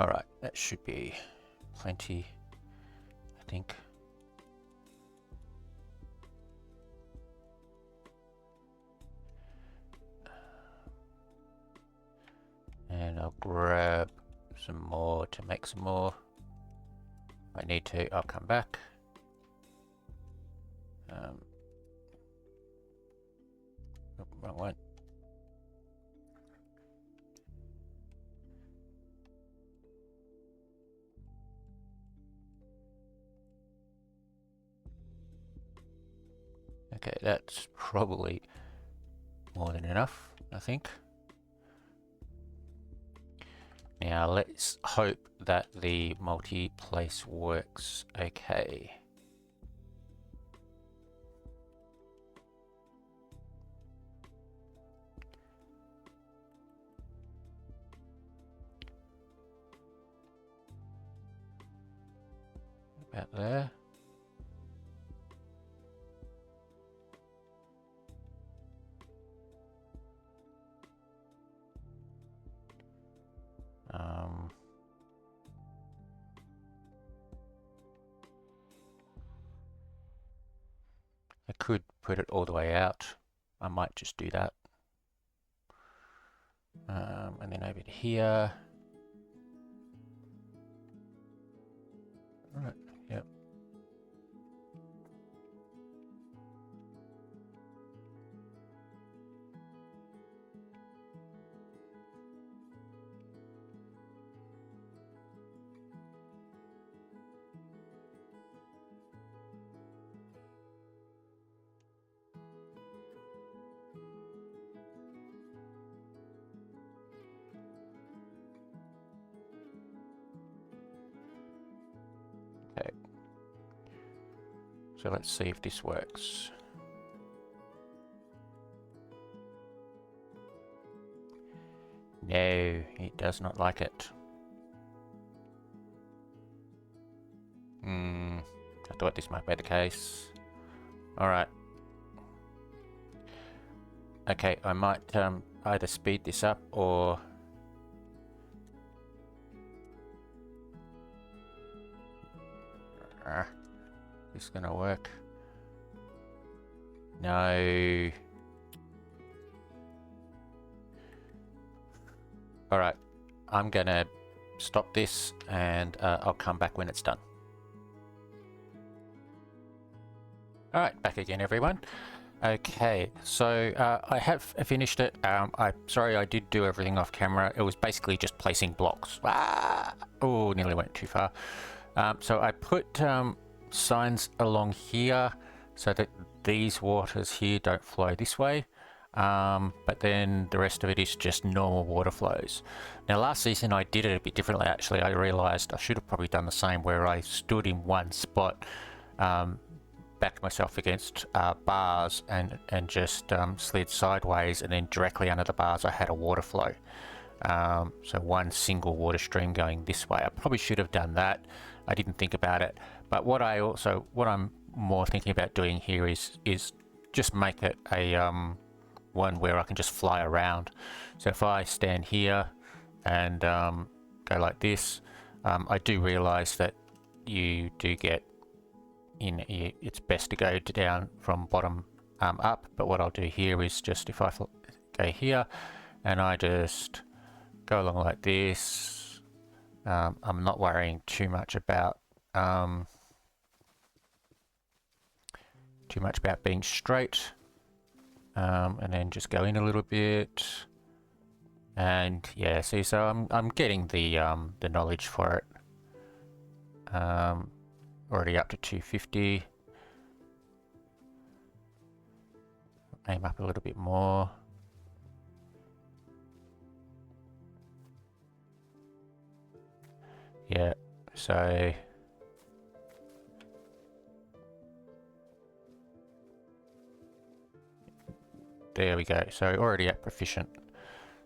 Alright, that should be plenty, I think. And I'll grab some more to make some more. If I need to, I'll come back. Wrong one. Okay, that's probably more than enough, I think. Now let's hope that the multi-place works okay. About there. I could put it all the way out. I might just do that. And then over to here. Right, yep. Okay. So let's see if this works. No, it does not like it. I thought this might be the case. Alright. Okay, I might either speed this up or... This is gonna work. No. Alright, I'm gonna stop this and I'll come back when it's done. Alright, back again everyone. Okay, so I have finished it. Sorry I did do everything off camera. It was basically just placing blocks. Oh, nearly went too far. So I put signs along here so that these waters here don't flow this way. But then the rest of it is just normal water flows. Now last season I did it a bit differently actually. I realized I should have probably done the same where I stood in one spot, backed myself against bars and just slid sideways, and then directly under the bars I had a water flow. So one single water stream going this way. I probably should have done that. I didn't think about it. But what I'm more thinking about doing here is just make it a one where I can just fly around. So if I stand here and go like this, I do realize that you do get it's best to go down from bottom up, but what I'll do here is just if I go here and I just go along like this, I'm not worrying too much about being straight, and then just go in a little bit, and yeah, see, so I'm getting the knowledge for it. Already up to 250. Aim up a little bit more. Yeah, so there we go. So already at proficient.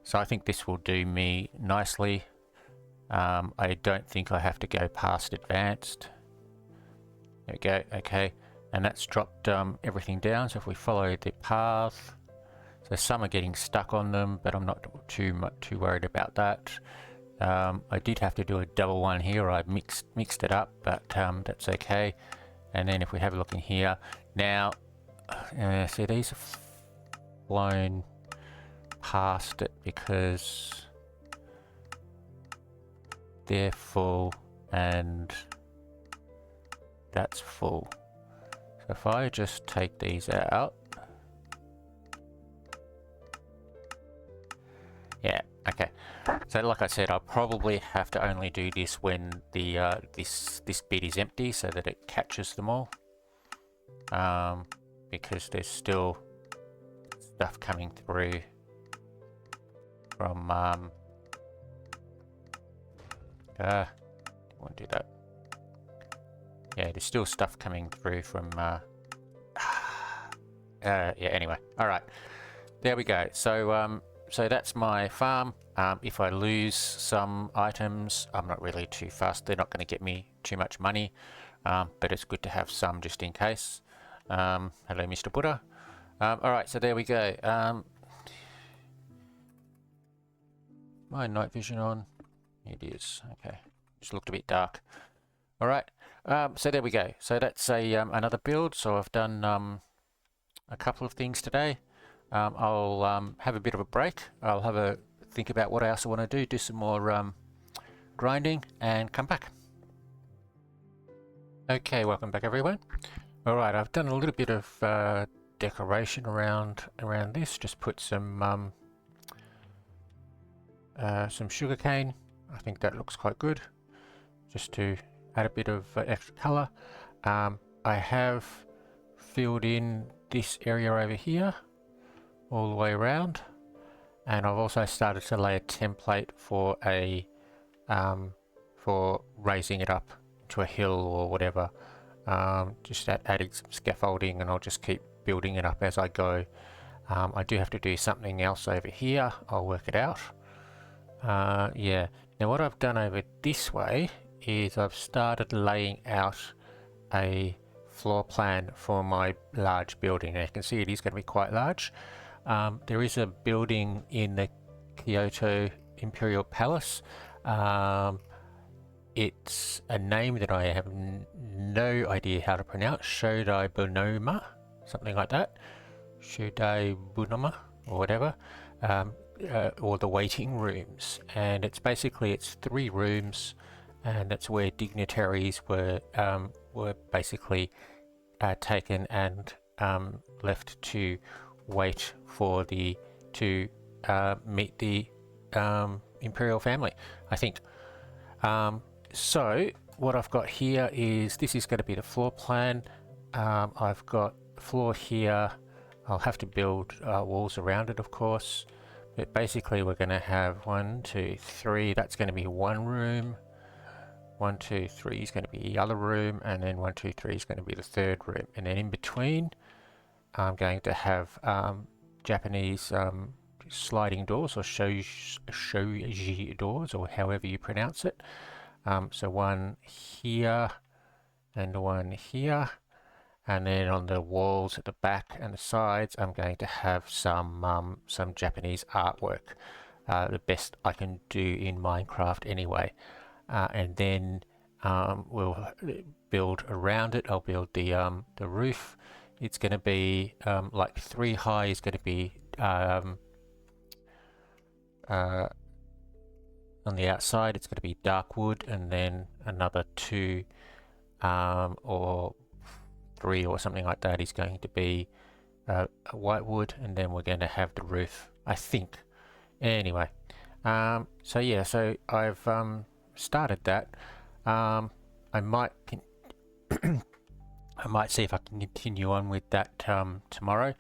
So I think this will do me nicely. I don't think I have to go past advanced. There we go, okay, and that's dropped everything down. So if we follow the path, so some are getting stuck on them, but I'm not too worried about that. I did have to do a double one here. I mixed it up, but that's okay. And then if we have a look in here now, see, these have flown past it because they're full and that's full. So if I just take these out, yeah, okay. So like I said, I'll probably have to only do this when the this bit is empty so that it catches them all, because there's still stuff coming through from won't do that. Yeah, there's still stuff coming through from yeah, anyway, all right, there we go. So so that's my farm. If I lose some items, I'm not really too fussed. They're not going to get me too much money, but it's good to have some just in case. Hello, Mr. Buddha. All right, so there we go. My night vision on? It is, okay. Just looked a bit dark. All right, so there we go. So that's a another build. So I've done a couple of things today. I'll have a bit of a break. I'll have a think about what else I want to do some more grinding, and come back. Okay, welcome back everyone. Alright, I've done a little bit of decoration around this. Just put some sugarcane. I think that looks quite good, just to add a bit of extra colour. I have filled in this area over here all the way around, and I've also started to lay a template for for raising it up to a hill or whatever. Just adding some scaffolding, and I'll just keep building it up as I go. I do have to do something else over here. I'll work it out. Yeah, now what I've done over this way is I've started laying out a floor plan for my large building. Now you can see it is going to be quite large. There is a building in the Kyoto Imperial Palace. It's a name that I have no idea how to pronounce. Shodaibu-no-ma, something like that. Shodaibu-no-ma or whatever. Or the waiting rooms, and it's 3 rooms, and that's where dignitaries were basically taken and left to wait for to meet the imperial family, I think. So what I've got here is, this is going to be the floor plan. I've got the floor here. I'll have to build walls around it, of course. But basically we're going to have 1, 2, 3, that's going to be one room. 1, 2, 3 is going to be the other room, and then 1, 2, 3 is going to be the third room. And then in between, I'm going to have Japanese sliding doors, or shoji doors, or however you pronounce it. So one here and one here. And then on the walls at the back and the sides, I'm going to have some Japanese artwork, the best I can do in Minecraft anyway. And then we'll build around it. I'll build the roof. It's going to be like 3 high is going to be on the outside. It's going to be dark wood, and then another 2 or 3 or something like that is going to be a white wood, and then we're going to have the roof, I think. Anyway, so yeah, so I've started that. I might I might see if I can continue on with that tomorrow.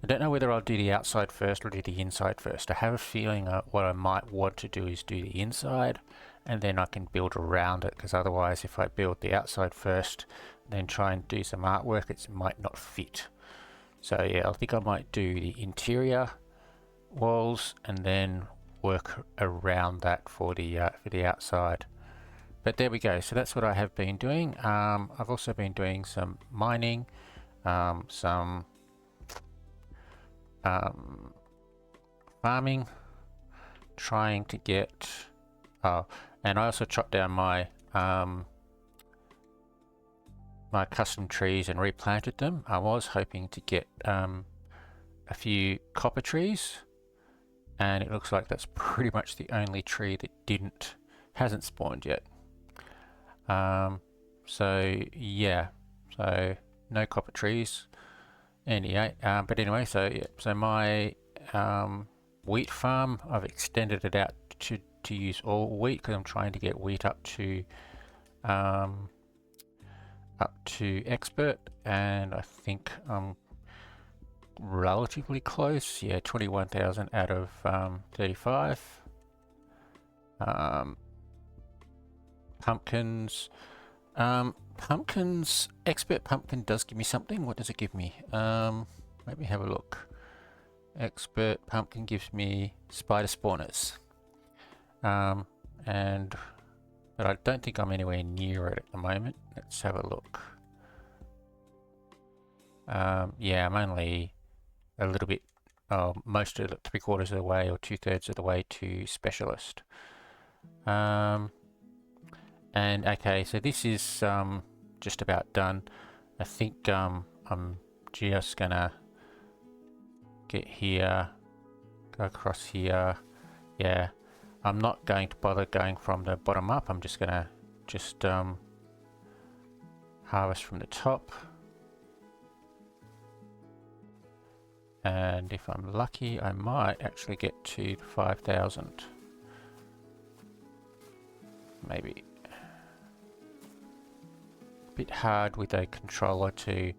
I don't know whether I'll do the outside first or do the inside first. I have a feeling what I might want to do is do the inside, and then I can build around it, because otherwise if I build the outside first then try and do some artwork, it might not fit. So yeah, I think I might do the interior walls and then work around that for the outside. But there we go. So that's what I have been doing. I've also been doing some mining, some farming, trying to get and I also chopped down my my custom trees and replanted them. I was hoping to get a few copper trees, and it looks like that's pretty much the only tree that hasn't spawned yet. So yeah, so no copper trees. Anyway, but anyway, so yeah, so my wheat farm, I've extended it out to use all wheat, because I'm trying to get wheat up to expert, and I think I'm relatively close. Yeah, 21,000 out of 35. Pumpkins. Pumpkins, expert pumpkin does give me something. What does it give me? Let me have a look. Expert pumpkin gives me spider spawners. But I don't think I'm anywhere near it at the moment. Let's have a look. Yeah, I'm only a little bit, most of the 3/4 of the way or 2/3 of the way to specialist. And okay, so this is just about done. I think I'm just gonna get here, go across here. yeah, I'm not going to bother going from the bottom up. I'm just gonna harvest from the top, and if I'm lucky I might actually get to 5,000, maybe. A bit hard with a controller to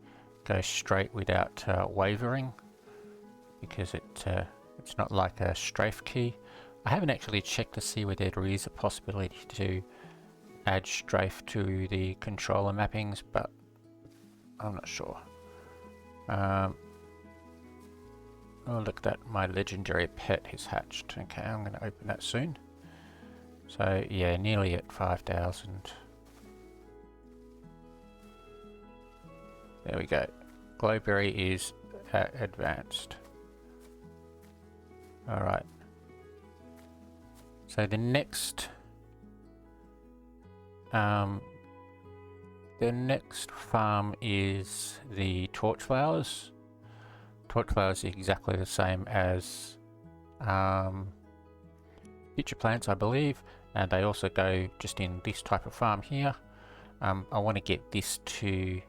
go straight without wavering, because it's not like a strafe key. I haven't actually checked to see whether there is a possibility to add strafe to the controller mappings, but I'm not sure. Oh, look at that, my legendary pet has hatched. Okay, I'm going to open that soon. So yeah, nearly at 5,000. There we go. Glowberry is advanced. Alright. So the next farm is the torch flowers. Torch flowers are exactly the same as future plants, I believe, and they also go just in this type of farm here. I want to get this to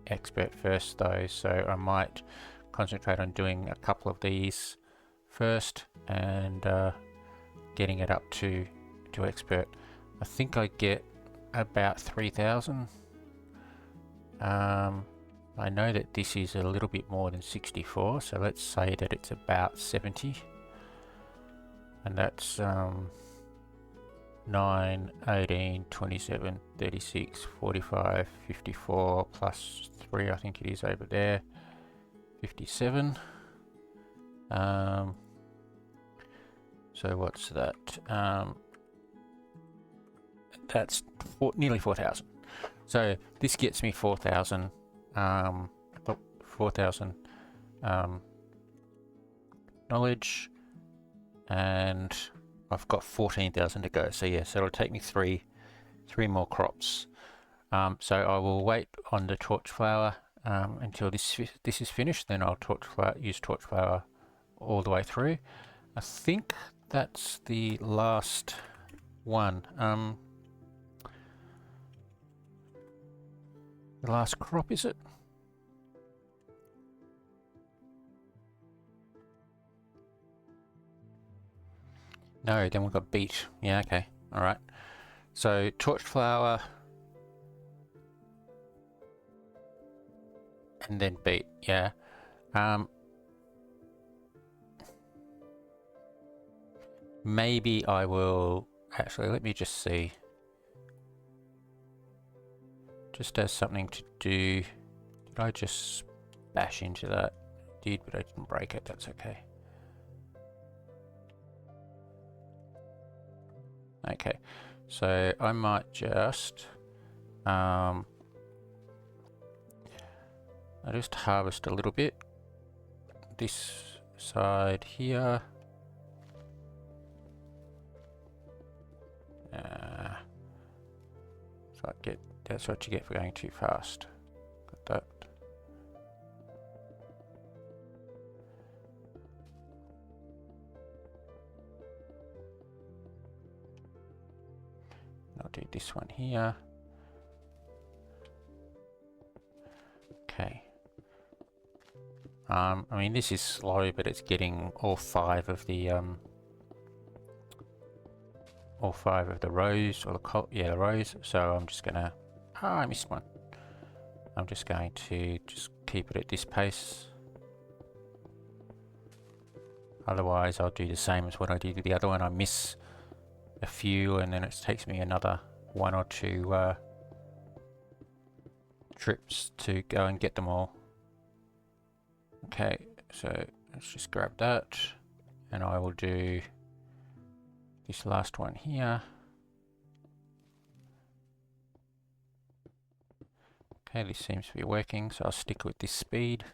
expert first though, so I might concentrate on doing a couple of these first and getting it up to expert. I think I get about 3,000. I know that this is a little bit more than 64, so let's say that it's about 70, and that's 9, 18, 27, 36, 45, 54 plus 3, I think it is over there, 57. So what's that? That's nearly 4,000. So this gets me 4,000. 4,000 knowledge, and I've got 14,000 to go. So yeah, so it'll take me three more crops. So I will wait on the torch flower until this is finished. Then I'll use torch flower all the way through. I think that's the last one. The last crop, is it? No, then we've got beet. Yeah, okay. Alright. So torch flower and then beet, yeah. Maybe I will actually, let me just see. Just as something to do, did I just bash into that? I did, but I didn't break it, that's okay. Okay, so I might just I just harvest a little bit this side here. So I get, that's what you get for going too fast. Got that. I'll do this one here. Okay. I mean, this is slow, but it's getting all five of the rows, or the rows. So I'm just gonna, I missed one. I'm just going to just keep it at this pace. Otherwise, I'll do the same as what I did with the other one. I miss a few, and then it takes me another 1 or 2 trips to go and get them all. Okay, so let's just grab that, and I will do this last one here. Okay, this seems to be working, so I'll stick with this speed.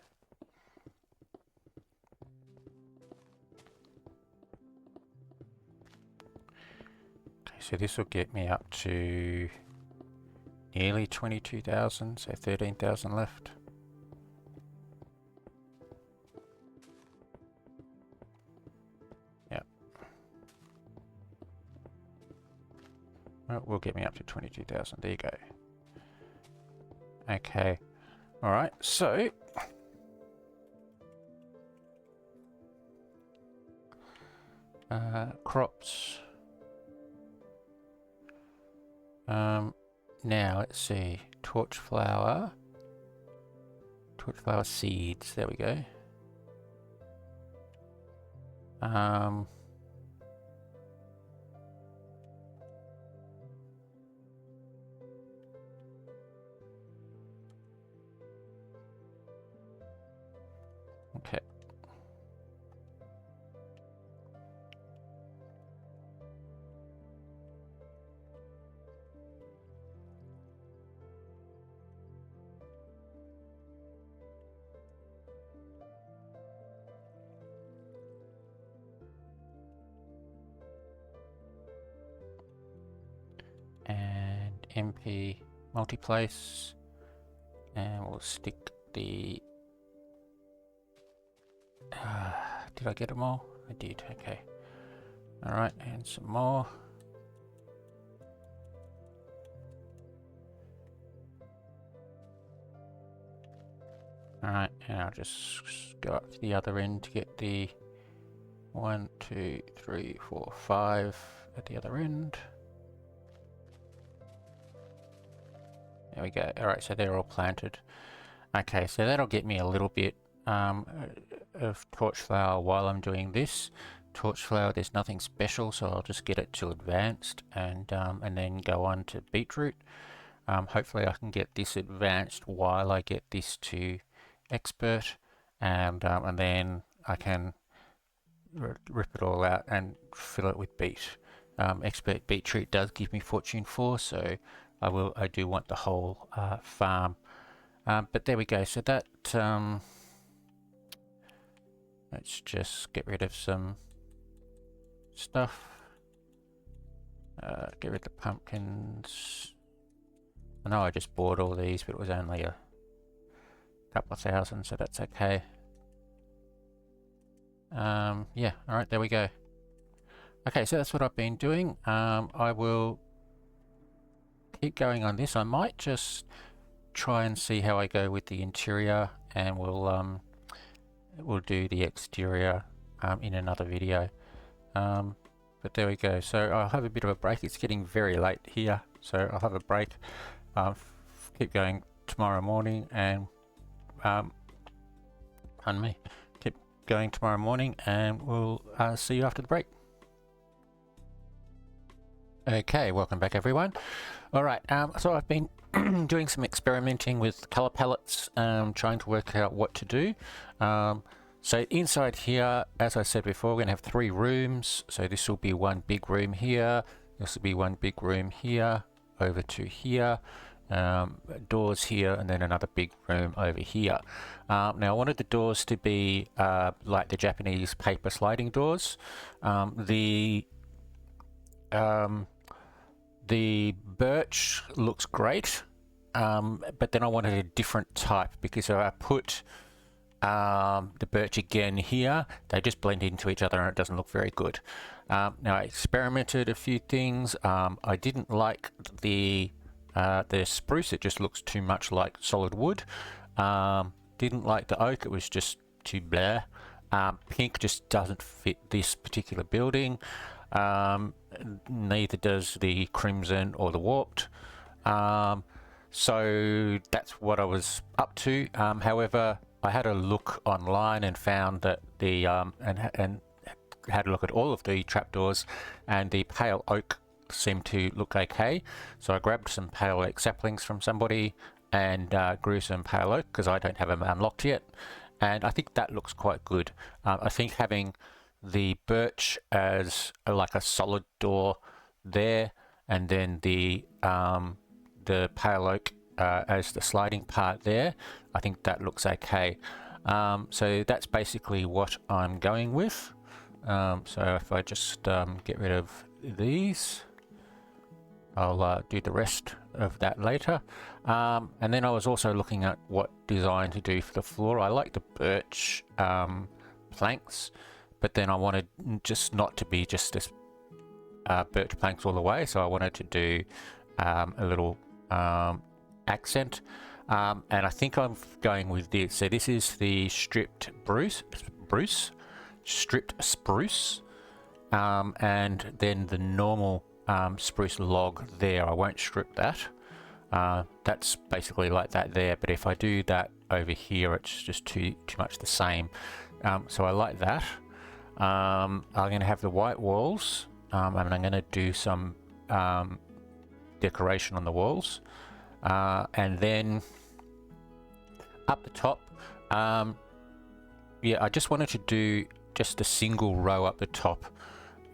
Okay, so this will get me up to nearly 22,000, so 13,000 left. Yep. Well, will get me up to 22,000. There you go. Okay. Alright, so crops. Now let's see. Torch flower seeds. There we go. Okay. And MP multiplace, and we'll stick the did I get them all? I did. Okay. Alright, and some more. Alright, and I'll just go up to the other end to get the 1, 2, 3, 4, 5 at the other end. There we go. Alright, so they're all planted. Okay, so that'll get me a little bit of torch flower while I'm doing this. Torch flower, there's nothing special, so I'll just get it to advanced and then go on to beetroot. Hopefully I can get this advanced while I get this to expert, and then I can rip it all out and fill it with beet. Expert beetroot does give me fortune 4, so I do want the whole farm. But there we go. So that let's just get rid of some stuff. Get rid of the pumpkins. I know I just bought all these, but it was only a couple of thousand, so that's okay. Yeah, alright, there we go. Okay, so that's what I've been doing. I will keep going on this. I might just try and see how I go with the interior, and we'll do the exterior in another video. But there we go. So I'll have a bit of a break. It's getting very late here, so I'll have a break. Keep going tomorrow morning, and pardon me, keep going tomorrow morning, and we'll see you after the break. Okay, welcome back everyone. Alright, so I've been doing some experimenting with color palettes, trying to work out what to do. So inside here, as I said before, we're going to have 3 rooms. So this will be one big room here, this will be one big room here, over to here, doors here, and then another big room over here. Now I wanted the doors to be like the Japanese paper sliding doors. The birch looks great, but then I wanted a different type, because if I put the birch again here, they just blend into each other and it doesn't look very good. Now I experimented a few things. I didn't like the spruce, it just looks too much like solid wood. Didn't like the oak, it was just too blah. Pink just doesn't fit this particular building. Neither does the crimson or the warped. So that's what I was up to. However, I had a look online and found that the and had a look at all of the trapdoors, and the pale oak seemed to look okay. So I grabbed some pale oak saplings from somebody and grew some pale oak, because I don't have them unlocked yet, and I think that looks quite good. I think having the birch as like a solid door there, and then the pale oak as the sliding part there, I think that looks okay. So that's basically what I'm going with. So if I just get rid of these, I'll do the rest of that later. And then I was also looking at what design to do for the floor. I like the birch planks, but then I wanted just not to be just this birch planks all the way, so I wanted to do a little accent, and I think I'm going with this. So this is the stripped stripped spruce, and then the normal spruce log there. I won't strip that. That's basically like that there, but if I do that over here, it's just too much the same. So I like that. I'm going to have the white walls, and I'm going to do some decoration on the walls, and then up the top, yeah, I just wanted to do just a single row up the top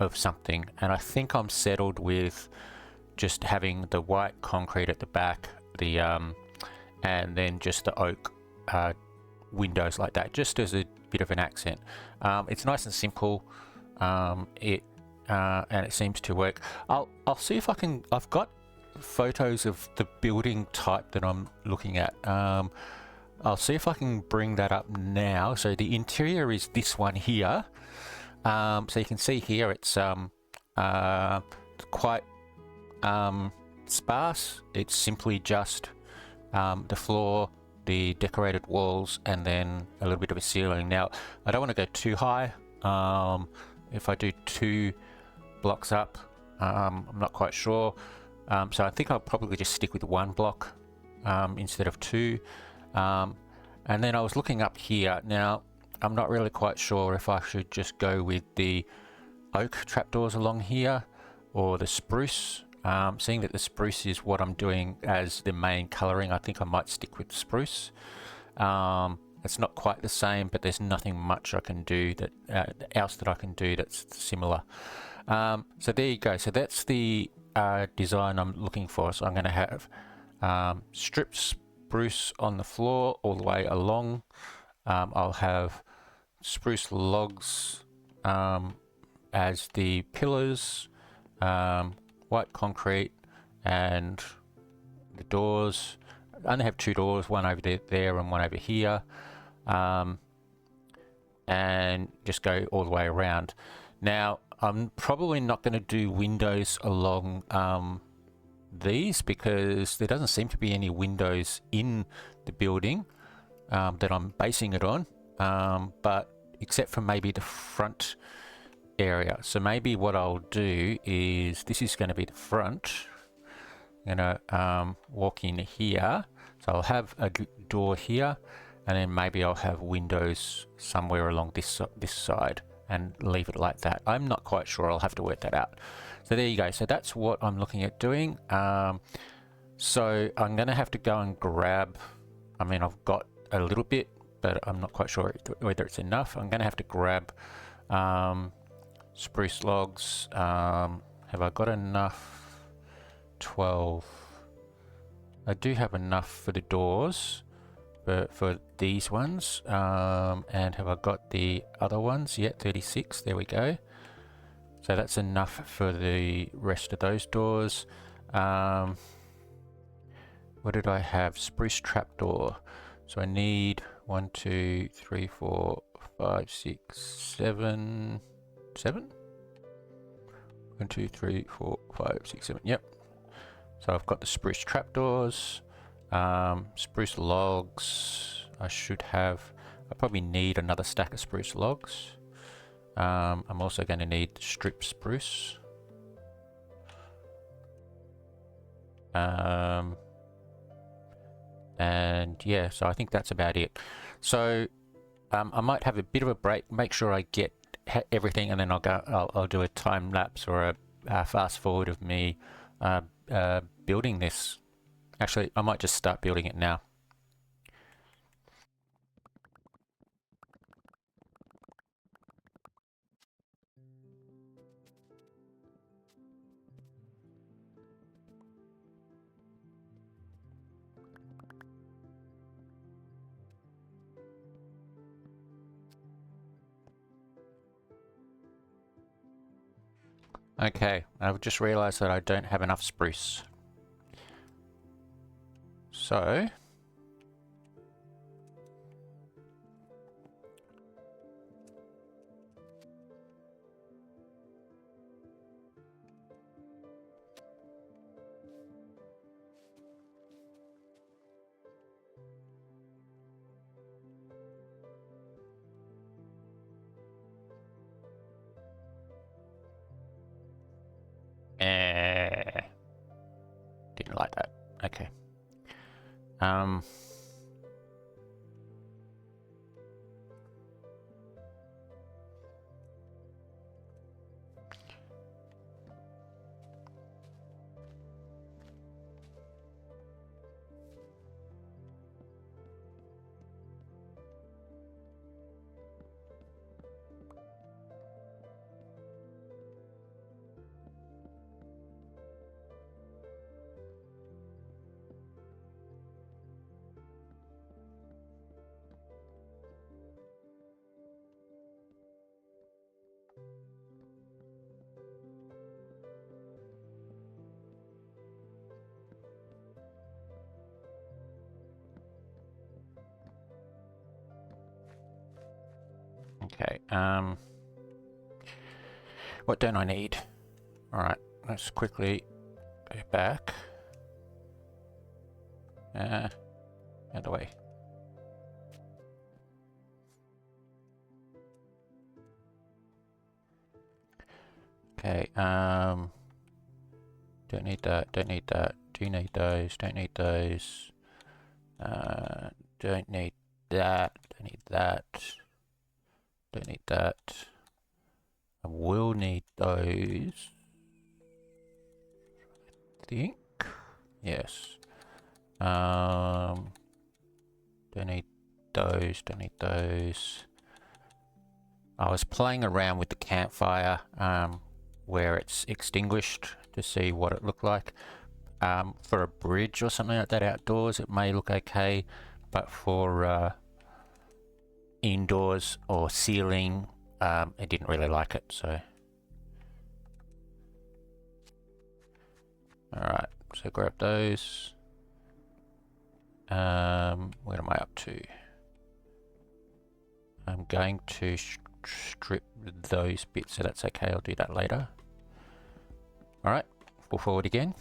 of something, and I think I'm settled with just having the white concrete at the back, the and then just the oak windows like that, just as a bit of an accent. It's nice and simple, and it seems to work. I'll see if I can. I've got photos of the building type that I'm looking at. I'll see if I can bring that up now. So the interior is this one here. So you can see here it's quite sparse. It's simply just the floor, the decorated walls, and then a little bit of a ceiling. Now, I don't want to go too high. If I do 2 blocks up, I'm not quite sure. So I think I'll probably just stick with 1 block instead of 2. And then I was looking up here. Now, I'm not really quite sure if I should just go with the oak trapdoors along here or the spruce. Seeing that the spruce is what I'm doing as the main colouring, I think I might stick with spruce. It's not quite the same, but there's nothing much I can do that else that I can do that's similar. So there you go. So that's the design I'm looking for. So I'm going to have stripped spruce on the floor all the way along. I'll have spruce logs as the pillars, white concrete, and the doors. I only have 2 doors, one over there and one over here, and just go all the way around. Now, I'm probably not going to do windows along these because there doesn't seem to be any windows in the building that I'm basing it on, but except for maybe the front area. So maybe what I'll do is, this is going to be the front. I'm going to walk in here. So I'll have a door here, and then maybe I'll have windows somewhere along this side and leave it like that. I'm not quite sure. I'll have to work that out. So there you go. So that's what I'm looking at doing. So I'm going to have to go and grab, I mean, I've got a little bit, but I'm not quite sure whether it's enough. I'm going to have to grab spruce logs. Have I got enough? 12. I do have enough for the doors, but for these ones. And have I got the other ones? Yeah, 36. There we go. So that's enough for the rest of those doors. What did I have? Spruce trapdoor. So I need 1, 2, 3, 4, 5, 6, 7. 7? 1, 2, 3, 4, 5, 6, 7. Yep. So I've got the spruce trapdoors, spruce logs. I probably need another stack of spruce logs. I'm also going to need stripped spruce. And yeah, so I think that's about it. So I might have a bit of a break, make sure I get everything, and then I'll do a time lapse or a fast forward of me building this. Actually, I might just start building it now. Okay, I've just realized that I don't have enough spruce. So Okay, what don't I need? Alright, let's quickly go back. Out of the way. Okay, don't need that, don't need that, do need those, don't need those, don't need that, don't need that, don't need that. I will need those, I think, yes. Don't need those, don't need those. I was playing around with the campfire where it's extinguished to see what it looked like. For a bridge or something like that outdoors, it may look okay, but for indoors or ceiling, I didn't really like it. So, alright, so grab those. What am I up to? I'm going to strip those bits, so that's okay. I'll do that later. Alright, pull forward again.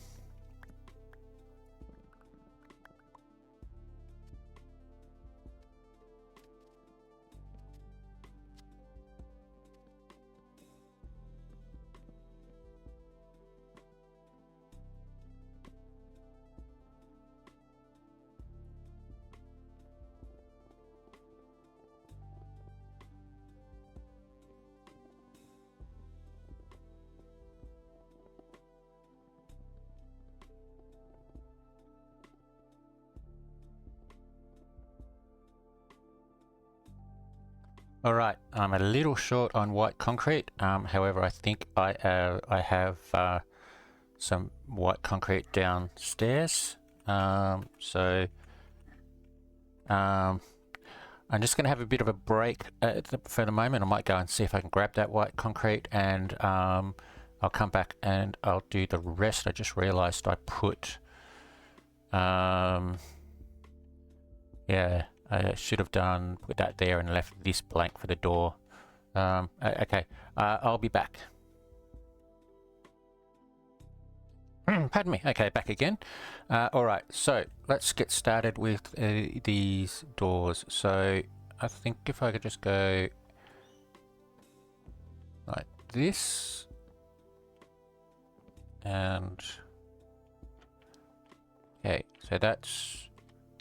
Alright, I'm a little short on white concrete. However, I think I have some white concrete downstairs. I'm just going to have a bit of a break for the moment. I might go and see if I can grab that white concrete, and I'll come back and I'll do the rest. I just realized I put yeah, I should have put that there and left this blank for the door. Okay, I'll be back. Pardon me. Okay, back again. Alright, so let's get started with these doors. So I think if I could just go like this, and okay, so that's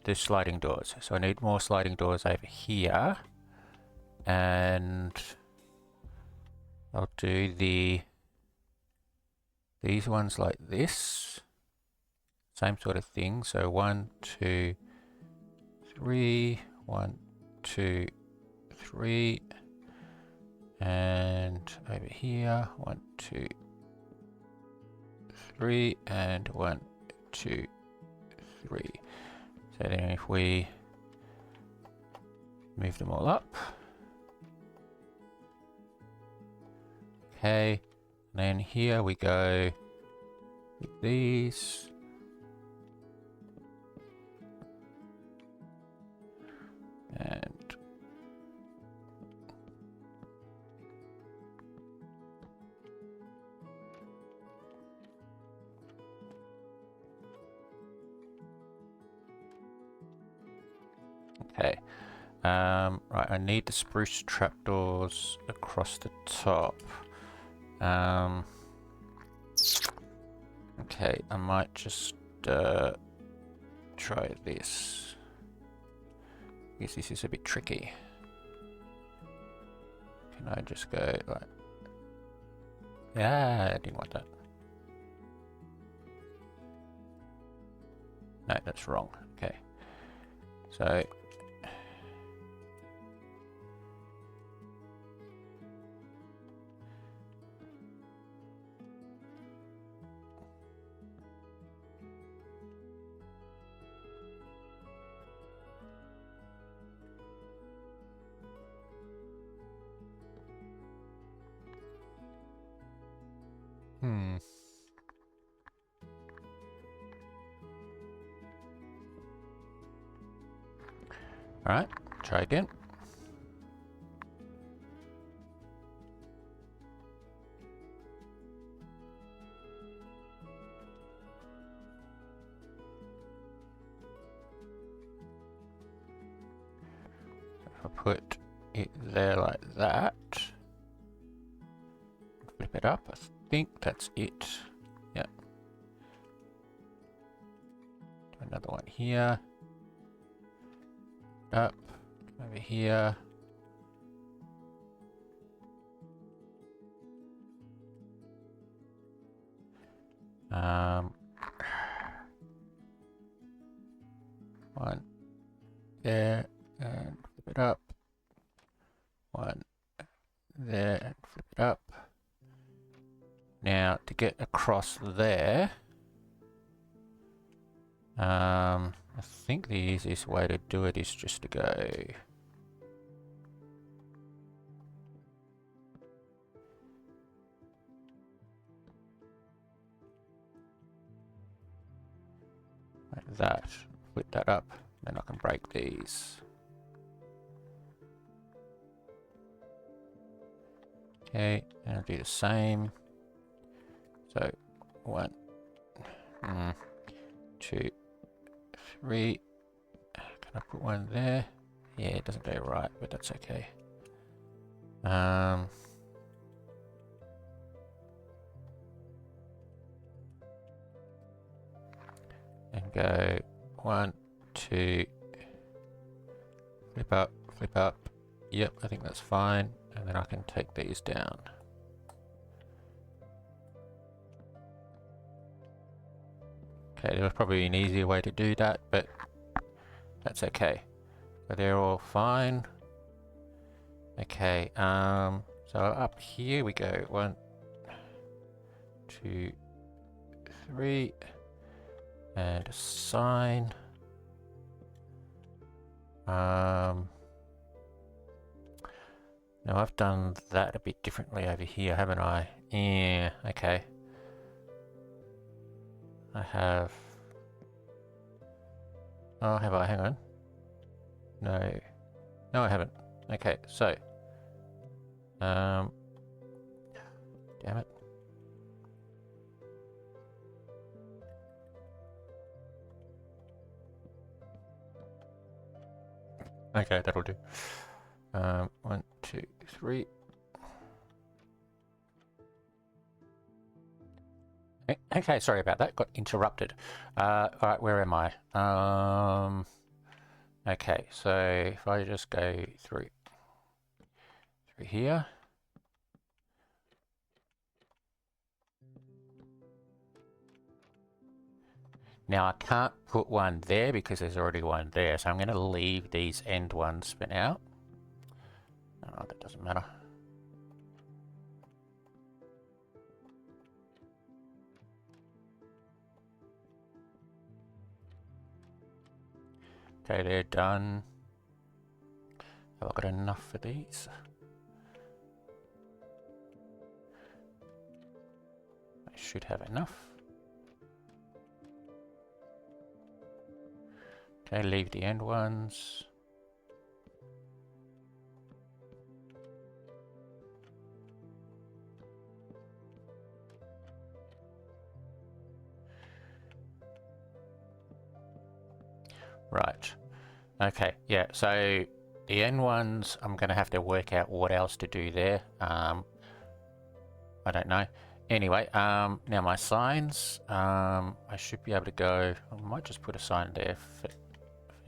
the sliding doors. So I need more sliding doors over here, and I'll do these ones like this, same sort of thing. So 1, 2, 3, 1, 2, 3, and over here 1, 2, 3, and 1, 2, 3. So then if we move them all up, okay, and then here we go with these. And okay, right, I need the spruce trapdoors across the top. Okay, I might just try this. I guess this is a bit tricky. Can I just go like... I didn't want that. No, that's wrong. Okay. So... Alright, try again. If I put it there like that, flip it up, I think that's it. Yeah. Another one here. Up, over here. One there and flip it up. One there and flip it up. Now to get across there, I think the easiest way to do it is just to go like that, flip that up, then I can break these. Okay, and I'll do the same. So 1, 2, 3. Can I put one there? Yeah, it doesn't go right, but that's okay. And go 1, 2, flip up, flip up. Yep, I think that's fine. And then I can take these down. Okay, there was probably an easier way to do that, but that's okay. So they're all fine. Okay, so up here we go. 1, 2, 3, and a sign. Now I've done that a bit differently over here, haven't I? Yeah, okay. I have... Oh, have I? Hang on. No. No, I haven't. Okay, so... damn it. Okay, that'll do. 1, 2, 3. Okay, sorry about that. Got interrupted. All right, where am I? Okay, so if I just go through here. Now I can't put one there because there's already one there, so I'm going to leave these end ones for now. Oh, that doesn't matter. Okay, they're done. Have I got enough for these? I should have enough. Okay, leave the end ones. Right. Okay, yeah, so the end ones, I'm going to have to work out what else to do there. I don't know. Anyway, now my signs, I should be able to go, I might just put a sign there for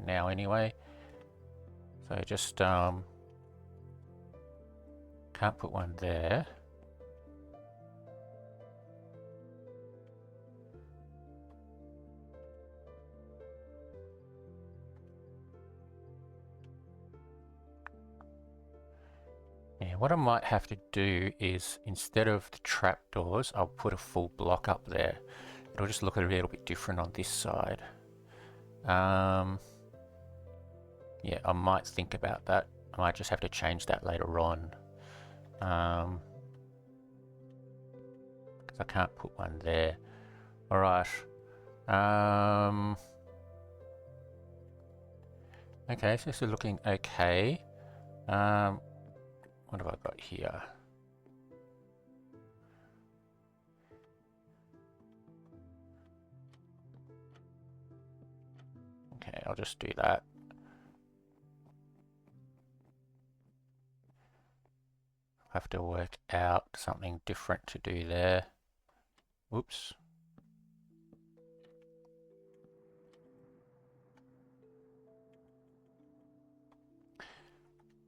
now anyway. So just can't put one there. Yeah, what I might have to do is, instead of the trapdoors, I'll put a full block up there. It'll just look a little bit different on this side. Yeah, I might think about that. I might just have to change that later on. Because I can't put one there. Alright. Okay, so this is looking okay. What have I got here? Okay, I'll just do that. I have to work out something different to do there. Whoops.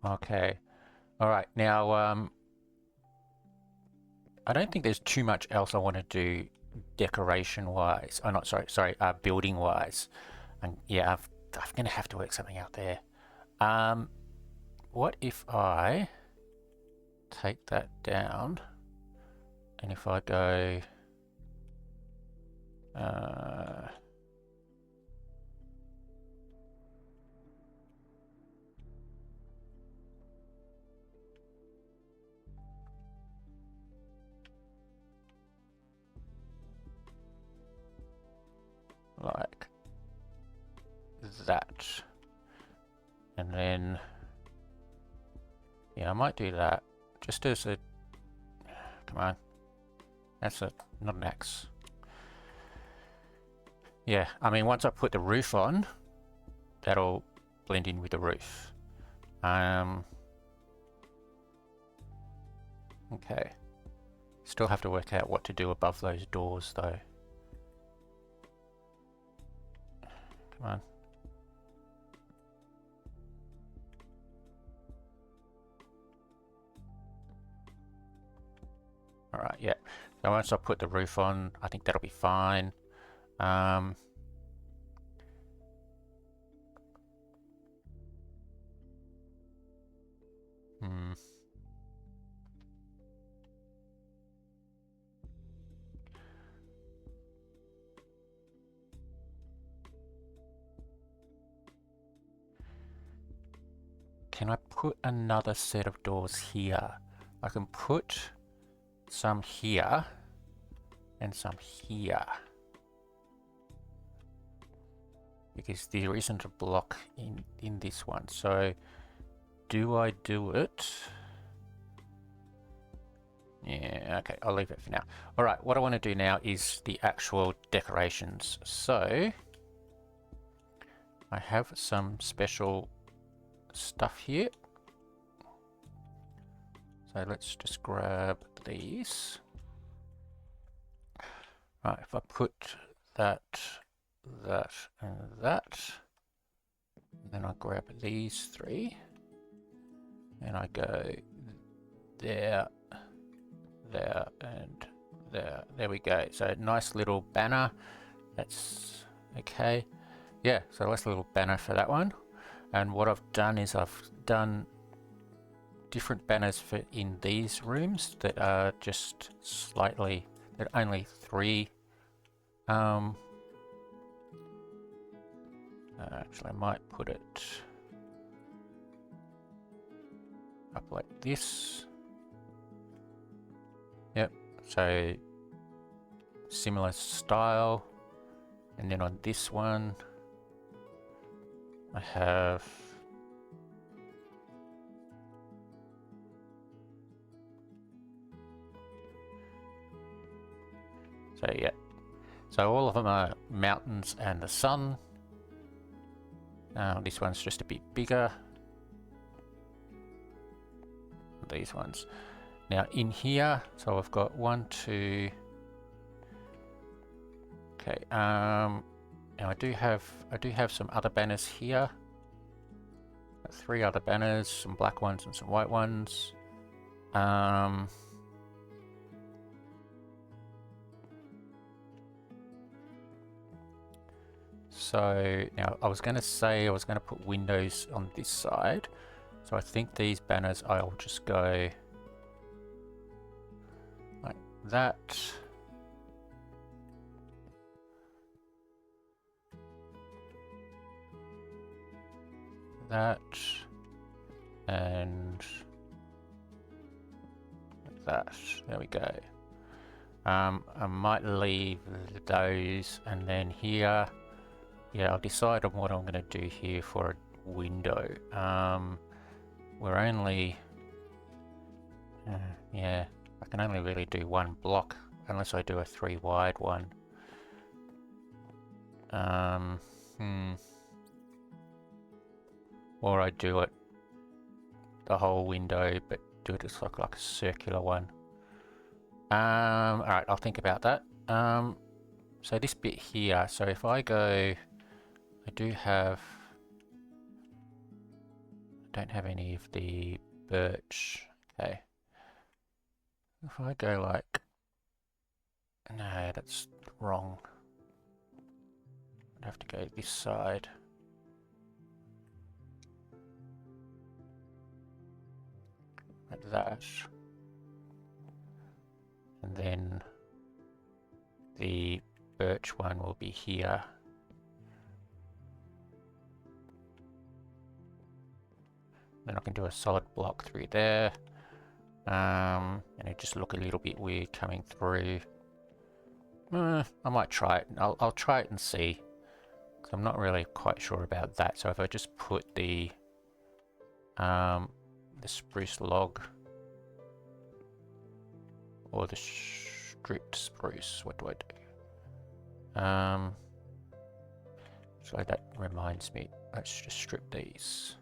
Okay. All right. Now, I don't think there's too much else I want to do decoration-wise. Oh, not sorry, building-wise. And yeah, I'm going to have to work something out there. What if I take that down, and if I go, like that, and then yeah, I might do that just as a, come on, that's not an X. Yeah, I mean, once I put the roof on, that'll blend in with the roof. Okay, still have to work out what to do above those doors though. Come on. Alright, yeah. So once I put the roof on, I think that'll be fine. Can I put another set of doors here? I can put some here and some here, because there isn't a block in this one. So do I do it? Yeah, okay, I'll leave it for now. All right, what I want to do now is the actual decorations. So I have some special stuff here. So let's just grab these. Right, if I put that, that, and that, then I grab these three, and I go there, there, and there. There we go. So nice little banner. That's okay. Yeah, so nice little banner for that one. And what I've done is I've done different banners for in these rooms that are just slightly, that are only three. Actually, I might put it up like this. Yep, so similar style. And then on this one, I have so yeah, so all of them are mountains and the sun. This one's just a bit bigger. These ones, Now in here, so I've got 1, 2. Okay. Now I do have some other banners here. 3 other banners, some black ones and some white ones. So now I was going to say I was going to put windows on this side. So I think these banners I'll just go like that. That. And like that. There we go. I might leave those, and then here, yeah, I'll decide on what I'm going to do here for a window. We're only, yeah, I can only really do 1 block unless I do a 3 wide one. Or I do it the whole window, but do it as like a circular one. Alright, I'll think about that. So this bit here, so if I go, I don't have any of the birch. Okay. If I go like, no, that's wrong. I'd have to go this side. Like that. And then the birch one will be here. Then I can do a solid block through there. And it just look a little bit weird coming through. I might try it. I'll try it and see. Because I'm not really quite sure about that. So if I just put the spruce log or the stripped spruce, what do I do? So that reminds me, let's just strip these.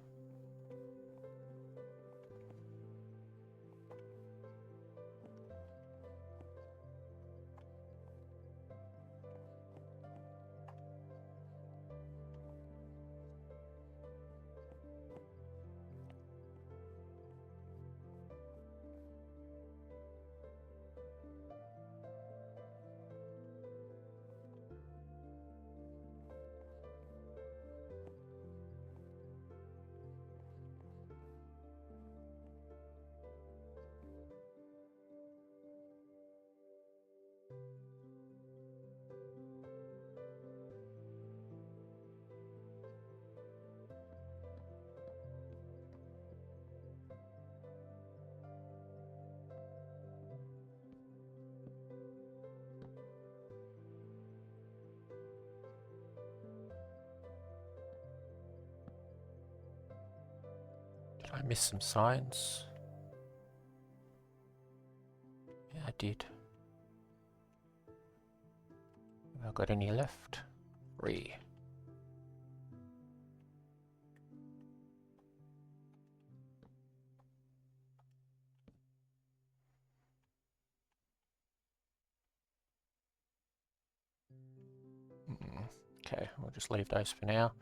Did I miss some signs? Yeah, I did. Have I got any left? 3. Okay, we'll just leave those for now.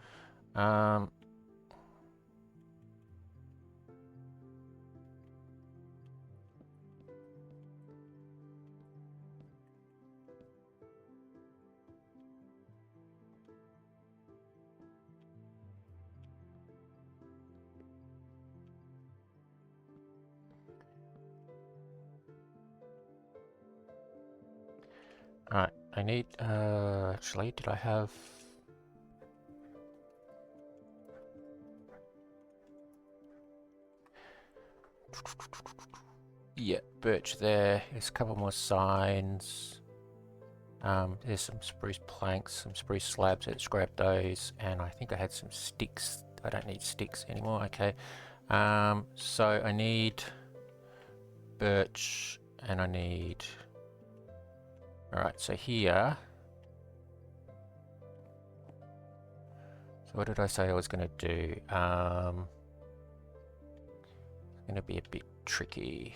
Alright, I need, actually, did I have... Yeah, birch there. There's a couple more signs. There's some spruce planks, some spruce slabs. Let's grab those. And I think I had some sticks. I don't need sticks anymore. Okay. So I need birch and I need... Alright, so here... So what did I say I was going to do? It's going to be a bit tricky.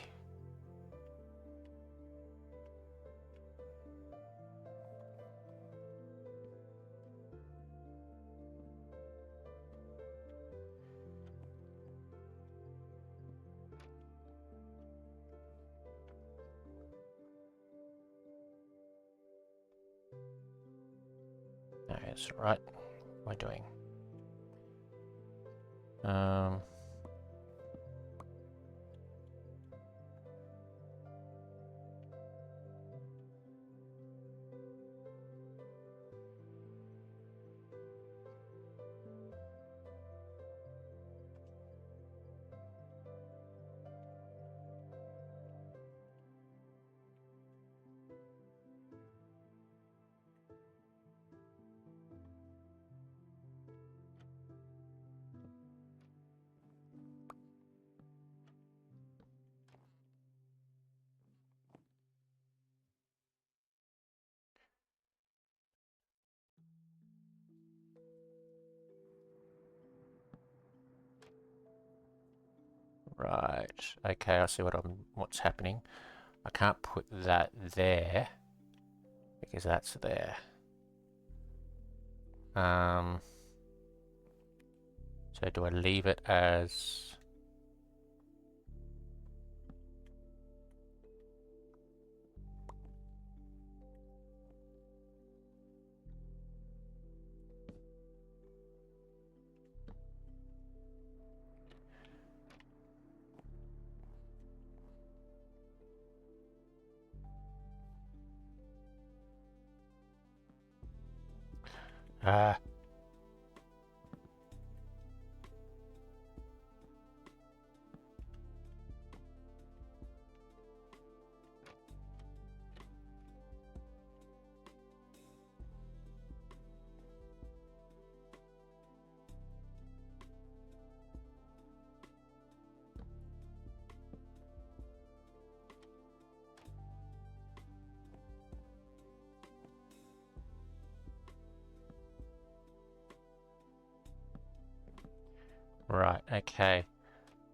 Okay, that's right. What am I doing? Right. Okay, I see what's happening. I can't put that there because that's there. So do I leave it as... Ah. Right, okay.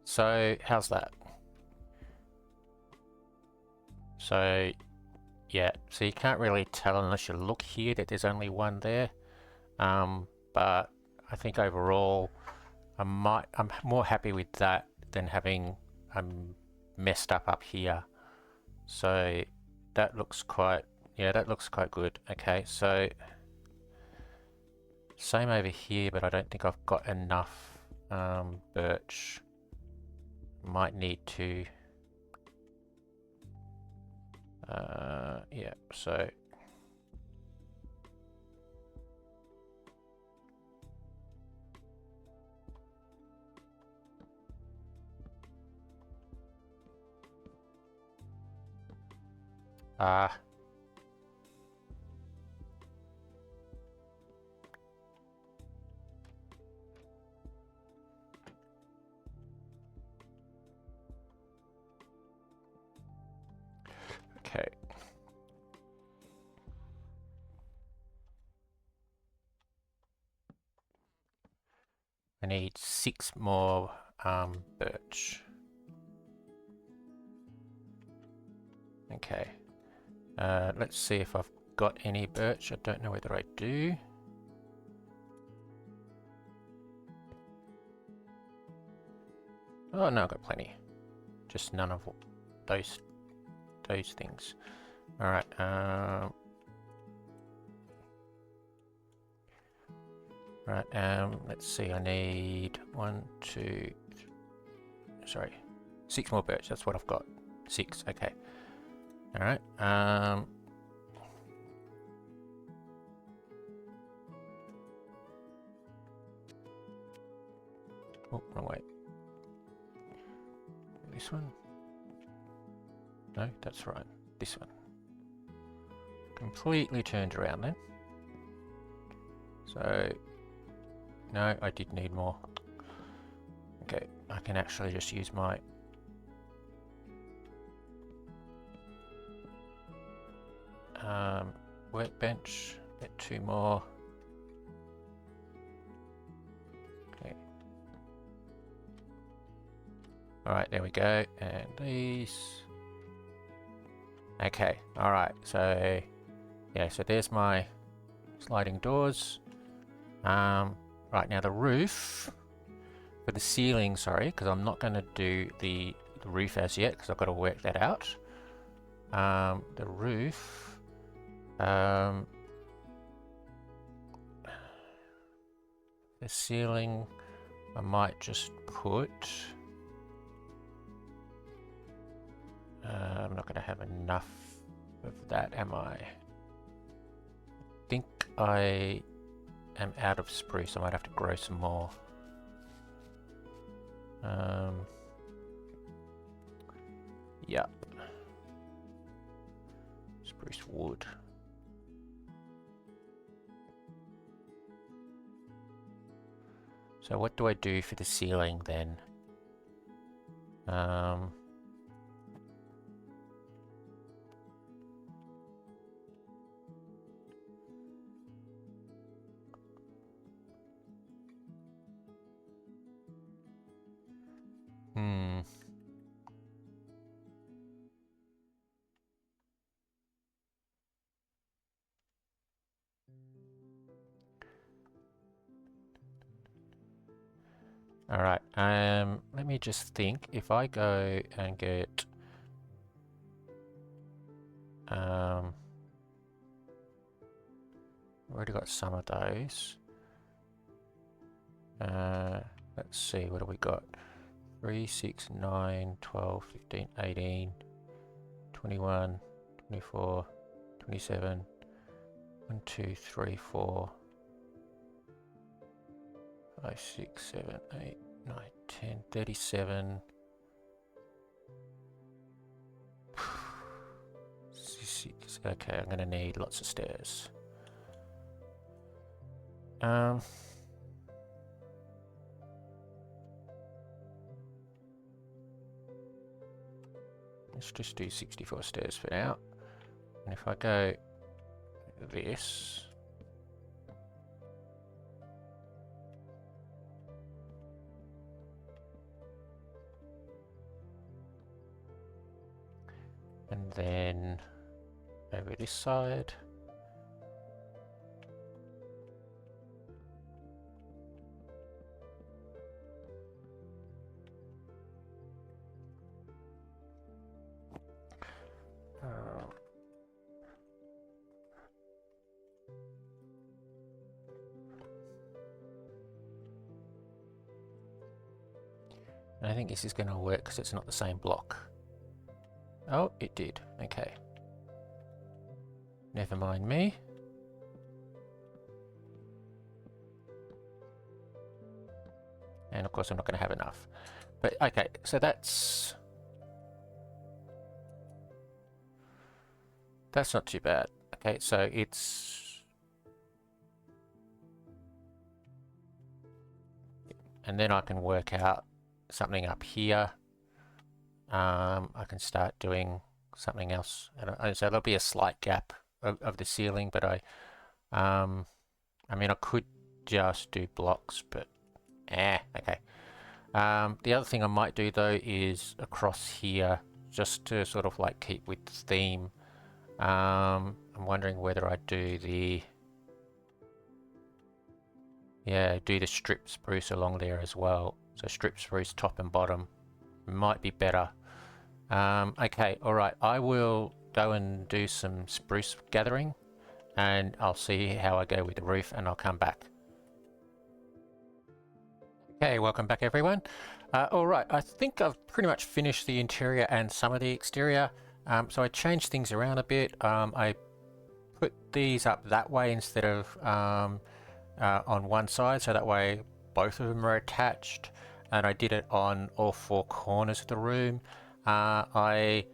So, how's that? So, yeah, so you can't really tell unless you look here that there's only one there. But I think overall, I'm more happy with that than having messed up here. So that looks quite, yeah, that looks quite good. Okay, so same over here, but I don't think I've got enough birch. Might need to, yeah, so okay. I need 6 more birch. Okay. Let's see if I've got any birch. I don't know whether I do. Oh no, I've got plenty. Just none of those things. All right. Right. Let's see. I need 1, 2. Sorry, 6 more birch. That's what I've got. 6. Okay. All right. Oh, wrong way. This one? No, that's right. This one. Completely turned around then. So, no, I did need more. Okay, I can actually just use my... workbench. Get 2 more. Okay. Alright, there we go. And these. Okay, alright, so yeah, so there's my sliding doors. Right, now the roof, for the ceiling, sorry, because I'm not going to do the roof as yet, because I've got to work that out. The roof, The ceiling, I might just put... I'm not going to have enough of that, am I? I think I am out of spruce. I might have to grow some more. Yep. Spruce wood. So what do I do for the ceiling then? Alright, let me just think. If I go and get already got some of those. Let's see, what do we got? 3, 6, 9, 12, 15, 18, 21, 24, 27, 1, 2, 3, 4, 5, 6, 7, 8, 9, 10, 37. 6. Okay, I'm gonna need lots of stairs. Let's just do 64 stairs for now. And if I go this, and then over this side, and I think this is going to work because it's not the same block. Oh, it did. Okay. Never mind me. And of course I'm not going to have enough. But okay, so that's not too bad. Okay, so it's... And then I can work out something up here. I can start doing something else. And so there'll be a slight gap of the ceiling, but I mean, I could just do blocks, but okay. The other thing I might do though is across here, just to sort of like keep with the theme. I'm wondering whether I do the strip spruce along there as well. So strip spruce top and bottom might be better. Okay, all right. I will go and do some spruce gathering, and I'll see how I go with the roof, and I'll come back. Okay, welcome back everyone. All right, I think I've pretty much finished the interior and some of the exterior. So I changed things around a bit. I put these up that way instead of on one side, so that way both of them are attached, and I did it on all 4 corners of the room. I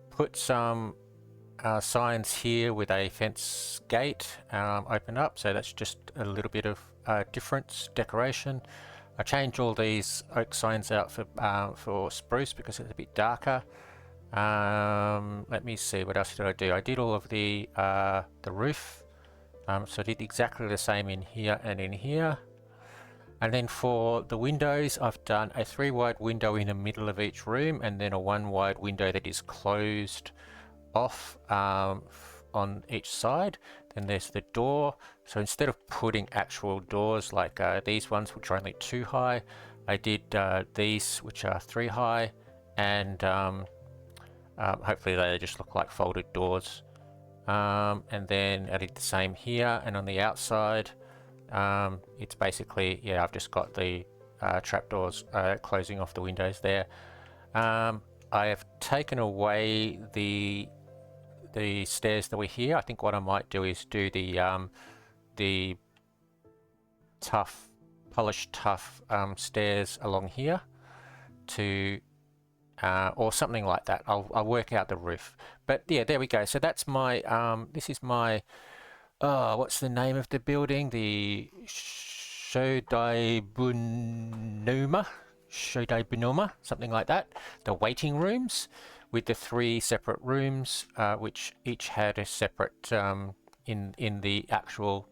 put some signs here with a fence gate open up, so that's just a little bit of difference decoration. I changed all these oak signs out for spruce because it's a bit darker. Let me see, what else did I do? I did all of the roof, so I did exactly the same in here and in here. And then for the windows, I've done a 3 wide window in the middle of each room, and then a 1 wide window that is closed off on each side. Then there's the door. So instead of putting actual doors like these ones, which are only 2 high, I did these, which are 3 high, and hopefully they just look like folded doors. And then I did the same here, and on the outside It's basically, yeah, I've just got the trapdoors closing off the windows there. I have taken away the stairs that were here. I think what I might do is do the polished tough stairs along here to or something like that. I'll work out the roof. But yeah, there we go. So that's my this is my what's the name of the building? The Shodaibu-no-ma, something like that. The waiting rooms with the 3 separate rooms, which each had a separate in the actual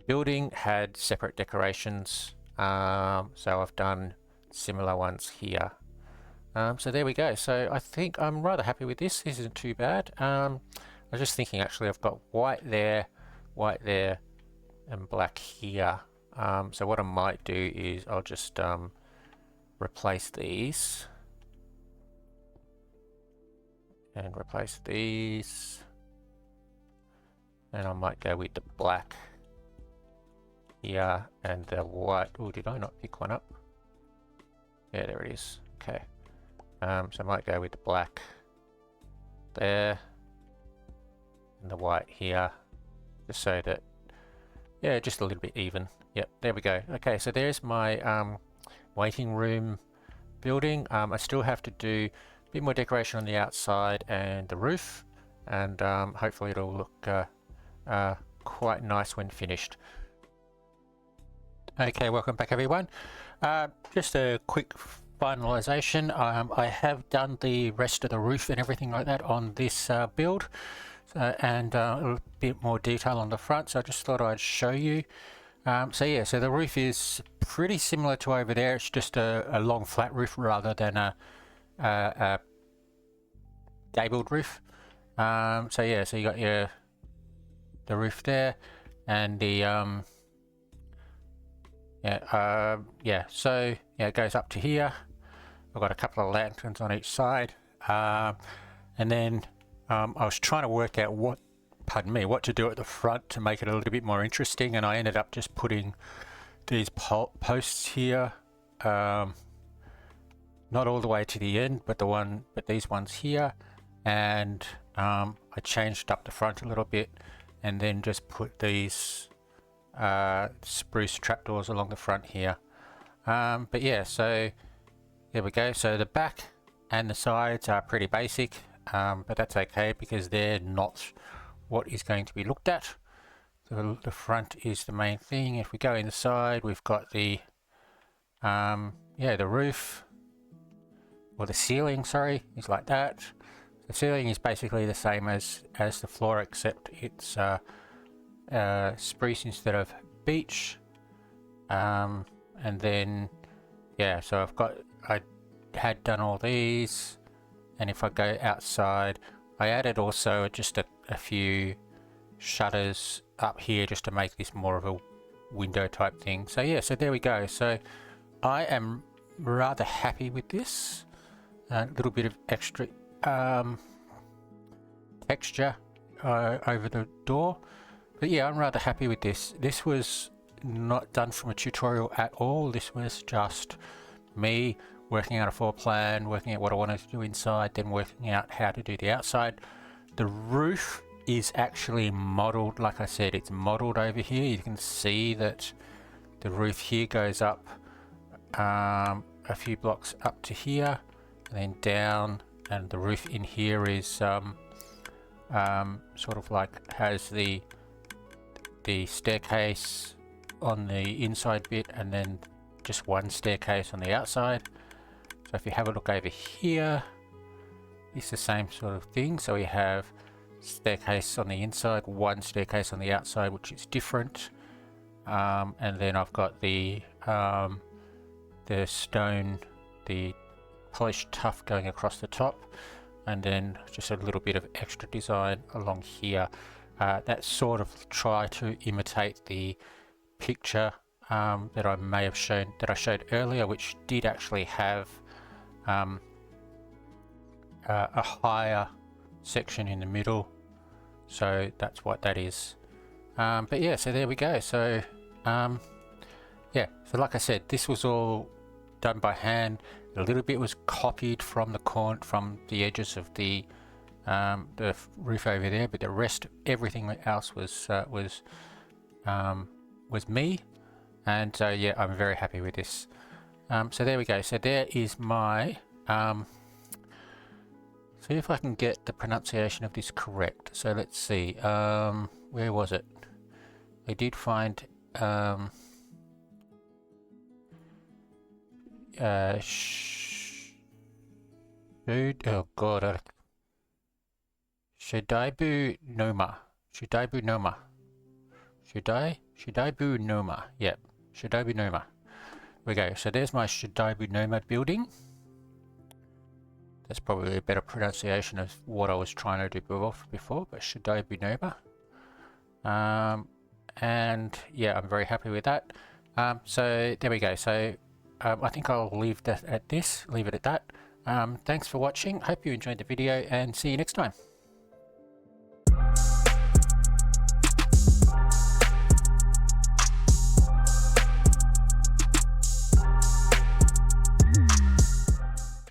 building had separate decorations. So I've done similar ones here. So there we go. So I think I'm rather happy with this. This isn't too bad. I was just thinking, actually, I've got white there, and black here. So what I might do is I'll just replace these and replace these, and I might go with the black here and the white. Oh, did I not pick one up? Yeah, there it is. Okay. So I might go with the black there and the white here, just so that, yeah, just a little bit even. Yep, there we go. Okay, so there's my waiting room building. I still have to do a bit more decoration on the outside and the roof, and hopefully it'll look quite nice when finished. Okay, welcome back everyone. Just a quick finalization. I have done the rest of the roof and everything like that on this build, and a bit more detail on the front, so I just thought I'd show you. So yeah, so the roof is pretty similar to over there. It's just a long flat roof rather than a gabled roof. So yeah, so you got the roof there, and the so yeah, it goes up to here. I've got a couple of lanterns on each side, and then I was trying to work out what to do at the front to make it a little bit more interesting, and I ended up just putting these posts here, not all the way to the end, but these ones here, and I changed up the front a little bit, and then just put these spruce trapdoors along the front here. But yeah, so there we go. So the back and the sides are pretty basic, but that's okay because they're not what is going to be looked at. So the front is the main thing. If we go inside, we've got the the roof, or the ceiling, sorry, is like that. The ceiling is basically the same as the floor, except it's spruce instead of beech. And then yeah, so I had done all these, and if I go outside, I added also just a few shutters up here just to make this more of a window type thing. So yeah, so there we go. So I am rather happy with this. A little bit of extra texture over the door, but yeah, I'm rather happy with this. This was not done from a tutorial at all. This was just me working out a floor plan, working out what I wanted to do inside, then working out how to do the outside. The roof is actually modeled, like I said, it's modeled over here. You can see that the roof here goes up a few blocks up to here, and then down, and the roof in here is sort of like has the staircase on the inside bit, and then just one staircase on the outside. So if you have a look over here, it's the same sort of thing. So we have staircase on the inside, one staircase on the outside, which is different, and then I've got the stone, the polished tuff going across the top, and then just a little bit of extra design along here that sort of try to imitate the picture that I may have shown, that I showed earlier, which did actually have a higher section in the middle. So that's what that is. But yeah, so there we go. So yeah, so like I said, this was all done by hand. A little bit was copied from the edges of the roof over there, but the rest, everything else was me. And so yeah, I'm very happy with this. So there we go. So there is my see if I can get the pronunciation of this correct. So let's see. Where was it? I did find oh god, Shodaibu-no-ma. Shodaibu-no-ma. Shodaibu-no-ma. Yep. Shodaibu-no-ma. There we go. So there's my Shodaibu-no-ma building. That's probably a better pronunciation of what I was trying to do before, but Shodaibu-no-ma. And yeah, I'm very happy with that. So there we go. So I think I'll leave it at that. Thanks for watching. Hope you enjoyed the video, and see you next time.